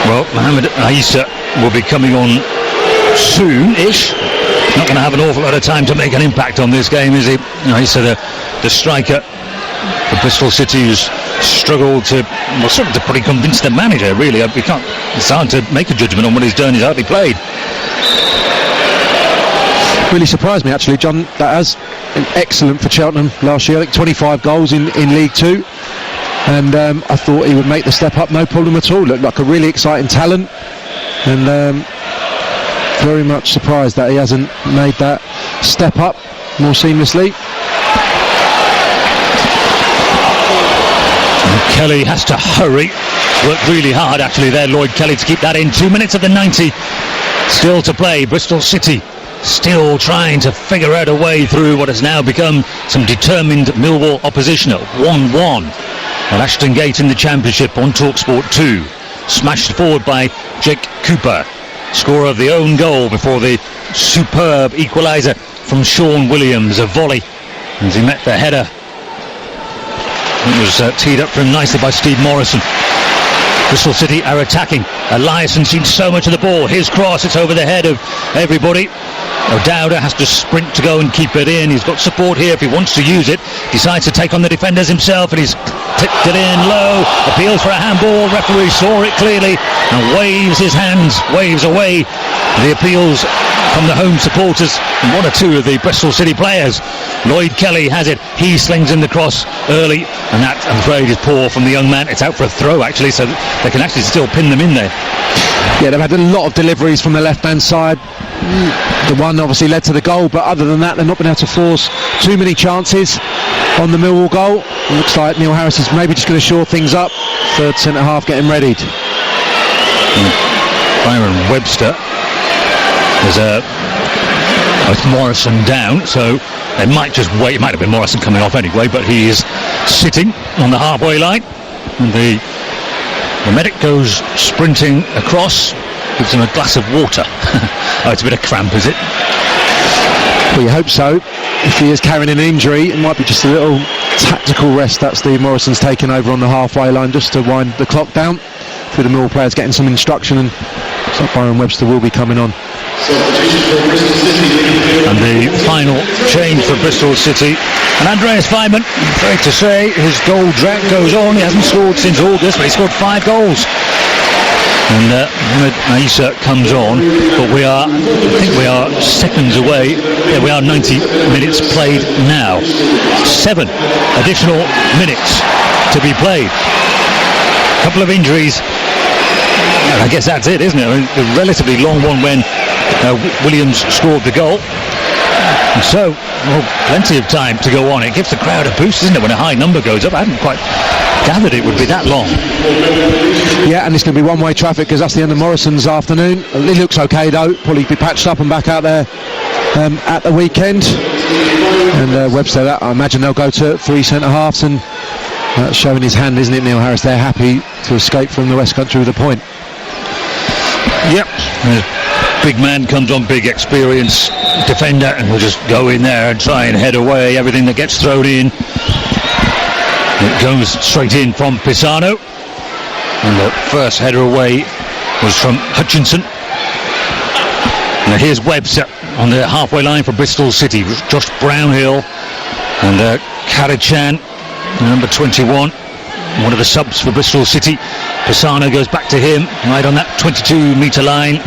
Well, Mohamed Aissa will be coming on soon-ish. Not going to have an awful lot of time to make an impact on this game, is he? Aissa, the striker for Bristol City, who's struggled to pretty convince the manager, really. It's hard to make a judgment on what he's done. He's hardly played. Really surprised me, actually, John. That has been excellent for Cheltenham last year. I think 25 goals in League Two. And I thought he would make the step up, no problem at all. Looked like a really exciting talent. And very much surprised that he hasn't made that step up more seamlessly. And Kelly has to hurry. Worked really hard, actually, there, Lloyd Kelly, to keep that in. 2 minutes of the 90 still to play. Bristol City still trying to figure out a way through what has now become some determined Millwall opposition at 1-1 at Ashton Gate in the Championship on TalkSport 2. Smashed forward by Jake Cooper, scorer of the own goal before the superb equaliser from Sean Williams, a volley as he met the header. It was teed up for him nicely by Steve Morrison. Bristol City are attacking. Eliasson seen so much of the ball. His cross, it's over the head of everybody. O'Dowd has to sprint to go and keep it in. He's got support here if he wants to use it. Decides to take on the defenders himself, and he's tipped it in low. Appeals for a handball. Referee saw it clearly and waves his hands, waves away the appeals from the home supporters and one or two of the Bristol City players. Lloyd Kelly has it. He slings in the cross early, and that, I'm afraid, is poor from the young man. It's out for a throw, actually, so they can actually still pin them in there. Yeah, they've had a lot of deliveries from the left-hand side. The one obviously led to the goal, but other than that, they've not been able to force too many chances on the Millwall goal. It looks like Neil Harris is maybe just going to shore things up. Third centre-half getting readied. Byron Webster is with Morrison down, so they might just wait. It might have been Morrison coming off anyway, but he is sitting on the halfway line, and the medic goes sprinting across, gives him a glass of water. Oh, it's a bit of cramp, is it? Well, you hope so. If he is carrying an injury, it might be just a little tactical rest that Steve Morrison's taken over on the halfway line just to wind the clock down. For the Millwall players getting some instruction, and so Byron Webster will be coming on. And the final change for Bristol City, and Andreas Weimann, I'm afraid to say, his goal drought goes on. He hasn't scored since August, but he scored 5 goals. And Mohamed Aissa comes on, but I think we are seconds away. Yeah, we are 90 minutes played now. 7 additional minutes to be played. A couple of injuries. I guess that's it, isn't it? I mean, a relatively long one when Williams scored the goal. And so, plenty of time to go on. It gives the crowd a boost, isn't it, when a high number goes up? I hadn't quite gathered it would be that long. Yeah, and it's going to be one-way traffic because that's the end of Morrison's afternoon. It looks okay, though. Probably be patched up and back out there at the weekend. And Webster, that, I imagine they'll go to 3 centre-halves, and showing his hand, isn't it, Neil Harris? They're happy to escape from the West Country with a point. Yep. Big man comes on, big experience defender, and will just go in there and try and head away everything that gets thrown in. It goes straight in from Pisano, and the first header away was from Hutchinson. Now here's Webster on the halfway line for Bristol City. Josh Brownhill and Karachan, number 21, one of the subs for Bristol City. Pisano goes back to him, right on that 22-metre line.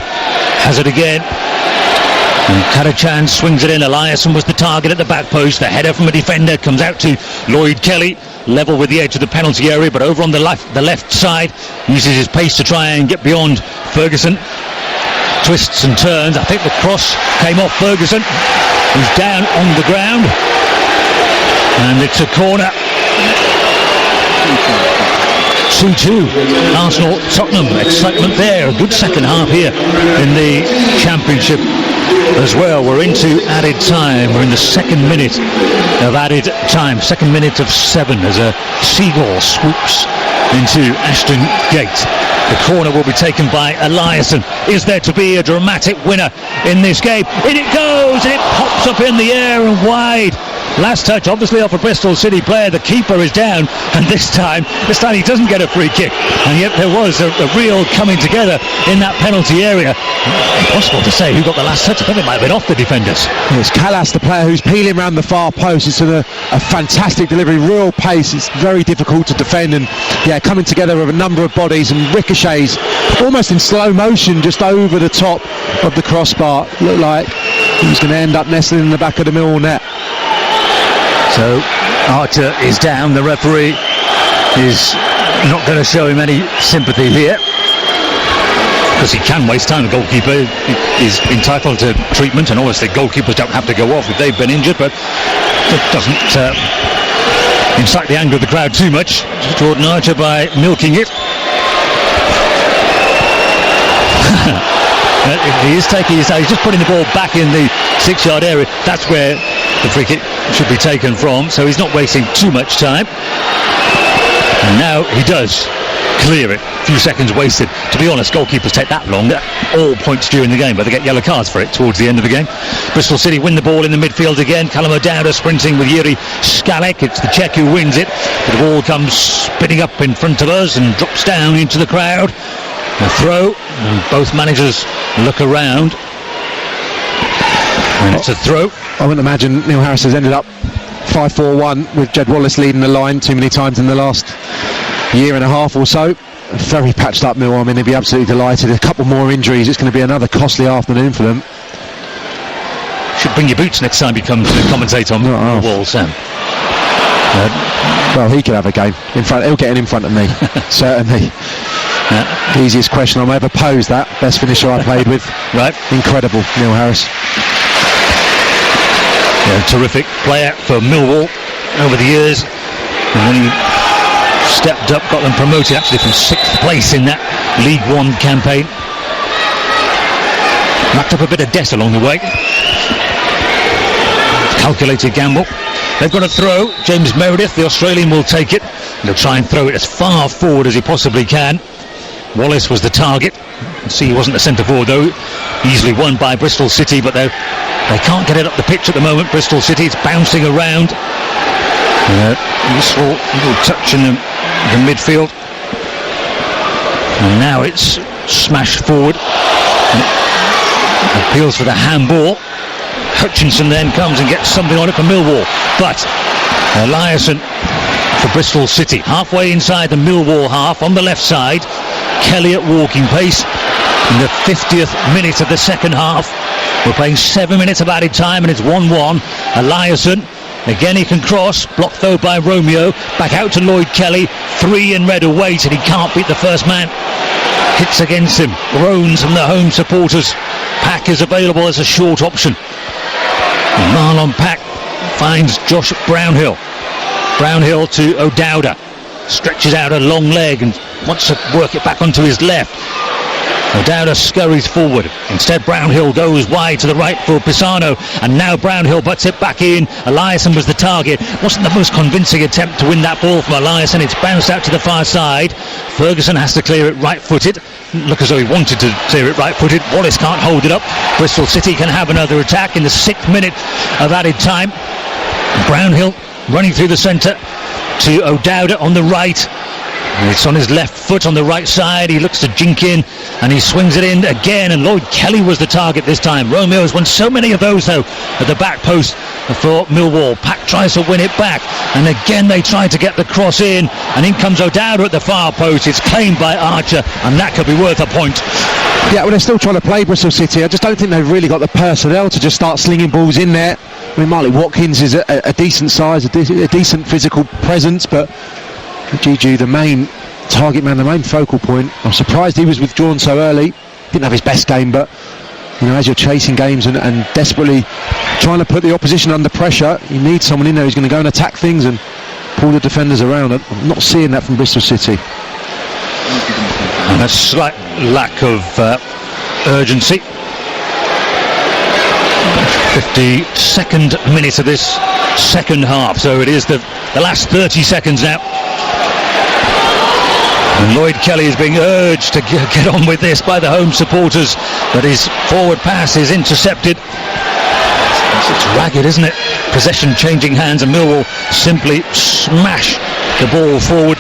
Has it again. And Karachan swings it in. Eliasson was the target at the back post. The header from a defender comes out to Lloyd Kelly, level with the edge of the penalty area, but over on the left side, uses his pace to try and get beyond Ferguson. Twists and turns. I think the cross came off Ferguson, who's down on the ground. And it's a corner. 2-2. Arsenal Tottenham, excitement there. A good second half here in the Championship. as well. We're into added time. We're in the second minute of added time, second minute of 7 as a seagull swoops into Ashton Gate. The corner will be taken by Eliasson. Is there to be a dramatic winner in this game? In it goes, and it pops up in the air and wide. Last touch obviously off a Bristol City player. The keeper is down, and this time he doesn't get a free kick, and yet there was a real coming together in that penalty area. Impossible to say who got the last touch. I think it might have been off the defenders. It's Callas, the player who's peeling around the far post. It's a fantastic delivery, real pace. It's very difficult to defend, and coming together of a number of bodies and ricochets almost in slow motion just over the top of the crossbar. Looked like he was going to end up nestling in the back of the Millwall net. So Archer is down. The referee is not going to show him any sympathy here, because he can waste time. The goalkeeper is entitled to treatment, and obviously goalkeepers don't have to go off if they've been injured, but it doesn't incite the anger of the crowd too much. Jordan Archer by milking it. He is taking his time. He's just putting the ball back in the 6-yard area. That's where the free kick should be taken from, so he's not wasting too much time. And now he does clear it. A few seconds wasted. To be honest, goalkeepers take that long at all points during the game, but they get yellow cards for it towards the end of the game. Bristol City win the ball in the midfield again. Callum O'Dowda sprinting with Yuri Skalek. It's the Czech who wins it. The ball comes spinning up in front of us and drops down into the crowd. A throw, and both managers look around. And it's a throw. I wouldn't imagine Neil Harris has ended up 5-4-1 with Jed Wallace leading the line too many times in the last year and a half or so. A very patched up Millwall. I mean, they'd be absolutely delighted. A couple more injuries, it's going to be another costly afternoon for them. Should bring your boots next time you come to commentate on Millwall, Sam. Well, he could have a game in front. He'll get it in front of me, certainly. Easiest question I've ever posed. That best finisher I played with. Right, incredible, Neil Harris. Terrific player for Millwall over the years, and then he stepped up, got them promoted actually from 6th place in that League One campaign. Racked up a bit of debt along the way. Calculated gamble. They've got a throw. James Meredith, the Australian, will take it. He'll try and throw it as far forward as he possibly can. Wallace was the target. See, he wasn't the centre forward though. Easily won by Bristol City, but they can't get it up the pitch at the moment. Bristol City, it's bouncing around. Useful little touch in the midfield. And now it's smashed forward. Appeals for the handball. Hutchinson then comes and gets something on it for Millwall, but Eliasson for Bristol City, halfway inside the Millwall half on the left side. Kelly at walking pace in the 50th minute of the second half. We're playing 7 minutes of added time, and it's 1-1. Eliasson, again he can cross, blocked though by Romeo, back out to Lloyd Kelly. 3 in red awaits, and he can't beat the first man. Hits against him, groans from the home supporters. Pack is available as a short option. And Marlon Pack finds Josh Brownhill. Brownhill to O'Dowda. Stretches out a long leg and wants to work it back onto his left. O'Dowda scurries forward. Instead, Brownhill goes wide to the right for Pisano, and now Brownhill butts it back in. Eliasson was the target. Wasn't the most convincing attempt to win that ball from Eliasson. It's bounced out to the far side. Ferguson has to clear it right-footed. Look as though he wanted to clear it right-footed. Wallace can't hold it up. Bristol City can have another attack in the 6th minute of added time. Brownhill running through the centre to O'Dowda on the right. It's on his left foot on the right side. He looks to jink in and he swings it in again, and Lloyd Kelly was the target this time. Romeo has won so many of those though at the back post for Millwall. Pack tries to win it back, and again they try to get the cross in, and in comes O'Dowda at the far post. It's claimed by Archer, and that could be worth a point. Yeah, well, they're still trying to play Bristol City. I just don't think they've really got the personnel to just start slinging balls in there. I mean, Marley Watkins is a decent size, a decent physical presence, but GG, the main target man, the main focal point. I'm surprised he was withdrawn so early. Didn't have his best game, but you know, as you're chasing games and desperately trying to put the opposition under pressure, you need someone in there who's going to go and attack things and pull the defenders around. I'm not seeing that from Bristol City. And a slight lack of urgency. 52nd minute of this second half, so it is the last 30 seconds now. And Lloyd Kelly is being urged to get on with this by the home supporters, but his forward pass is intercepted. It's ragged, isn't it? Possession changing hands, and Millwall simply smash the ball forward.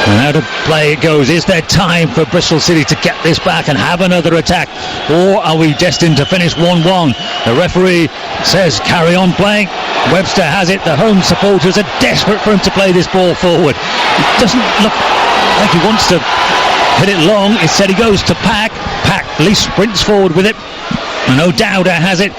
And out of play it goes. Is there time for Bristol City to get this back and have another attack, or are we destined to finish 1-1? The referee says carry on playing. Webster has it. The home supporters are desperate for him to play this ball forward. It doesn't look like he wants to hit it long. Instead he goes to Pack. Pack at least sprints forward with it, and O'Dowda has it.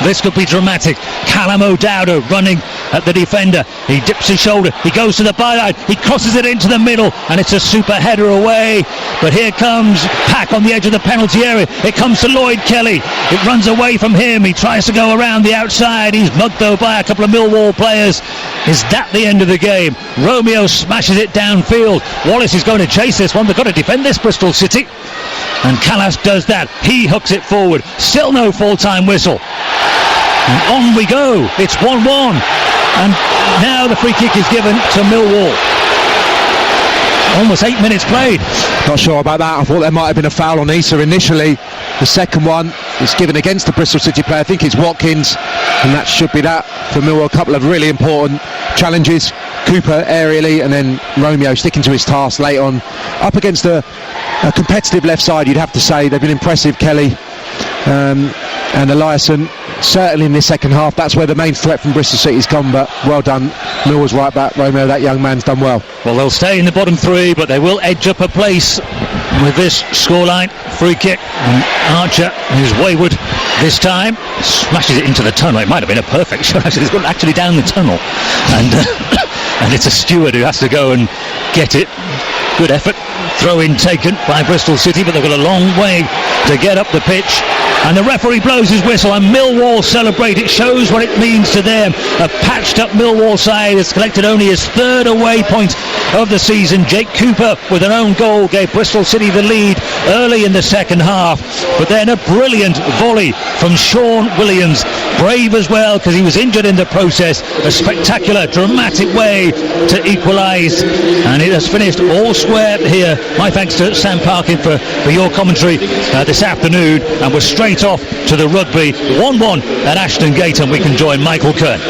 This could be dramatic. Callum O'Dowda running at the defender. He dips his shoulder. He goes to the byline. He crosses it into the middle, and it's a super header away. But here comes Pack on the edge of the penalty area. It comes to Lloyd Kelly. It runs away from him. He tries to go around the outside. He's mugged though by a couple of Millwall players. Is that the end of the game? Romeo smashes it downfield. Wallace is going to chase this one. They've got to defend this, Bristol City. And Callas does that. He hooks it forward. Still no full-time whistle. And on we go. It's 1-1. And now the free kick is given to Millwall. Almost 8 minutes played. Not sure about that. I thought there might have been a foul on Issa initially. The second one is given against the Bristol City player. I think it's Watkins, and that should be that for Millwall. A couple of really important challenges. Cooper aerially, and then Romeo sticking to his task late on. Up against a competitive left side, you'd have to say. They've been impressive, Kelly and Eliasson. Certainly in this second half, that's where the main threat from Bristol City's come, but well done. Millwall's right back. Romeo, that young man's done well. Well, they'll stay in the bottom three, but they will edge up a place with this scoreline. Free kick, and Archer, who's wayward this time, smashes it into the tunnel. It might have been a perfect shot, actually. It's gone actually down the tunnel, and it's a steward who has to go and get it. Good effort. Throw in taken by Bristol City, but they've got a long way to get up the pitch. And the referee blows his whistle, and Millwall celebrate. It shows what it means to them. A patched up Millwall side has collected only his third away point of the season. Jake Cooper with an own goal gave Bristol City the lead early in the second half, but then a brilliant volley from Sean Williams. Brave as well, because he was injured in the process. A spectacular, dramatic way to equalise, and it has finished all square here. My thanks to Sam Parkin for your commentary this afternoon, and we're straight off to the rugby. 1-1 at Ashton Gate, and we can join Michael Kern.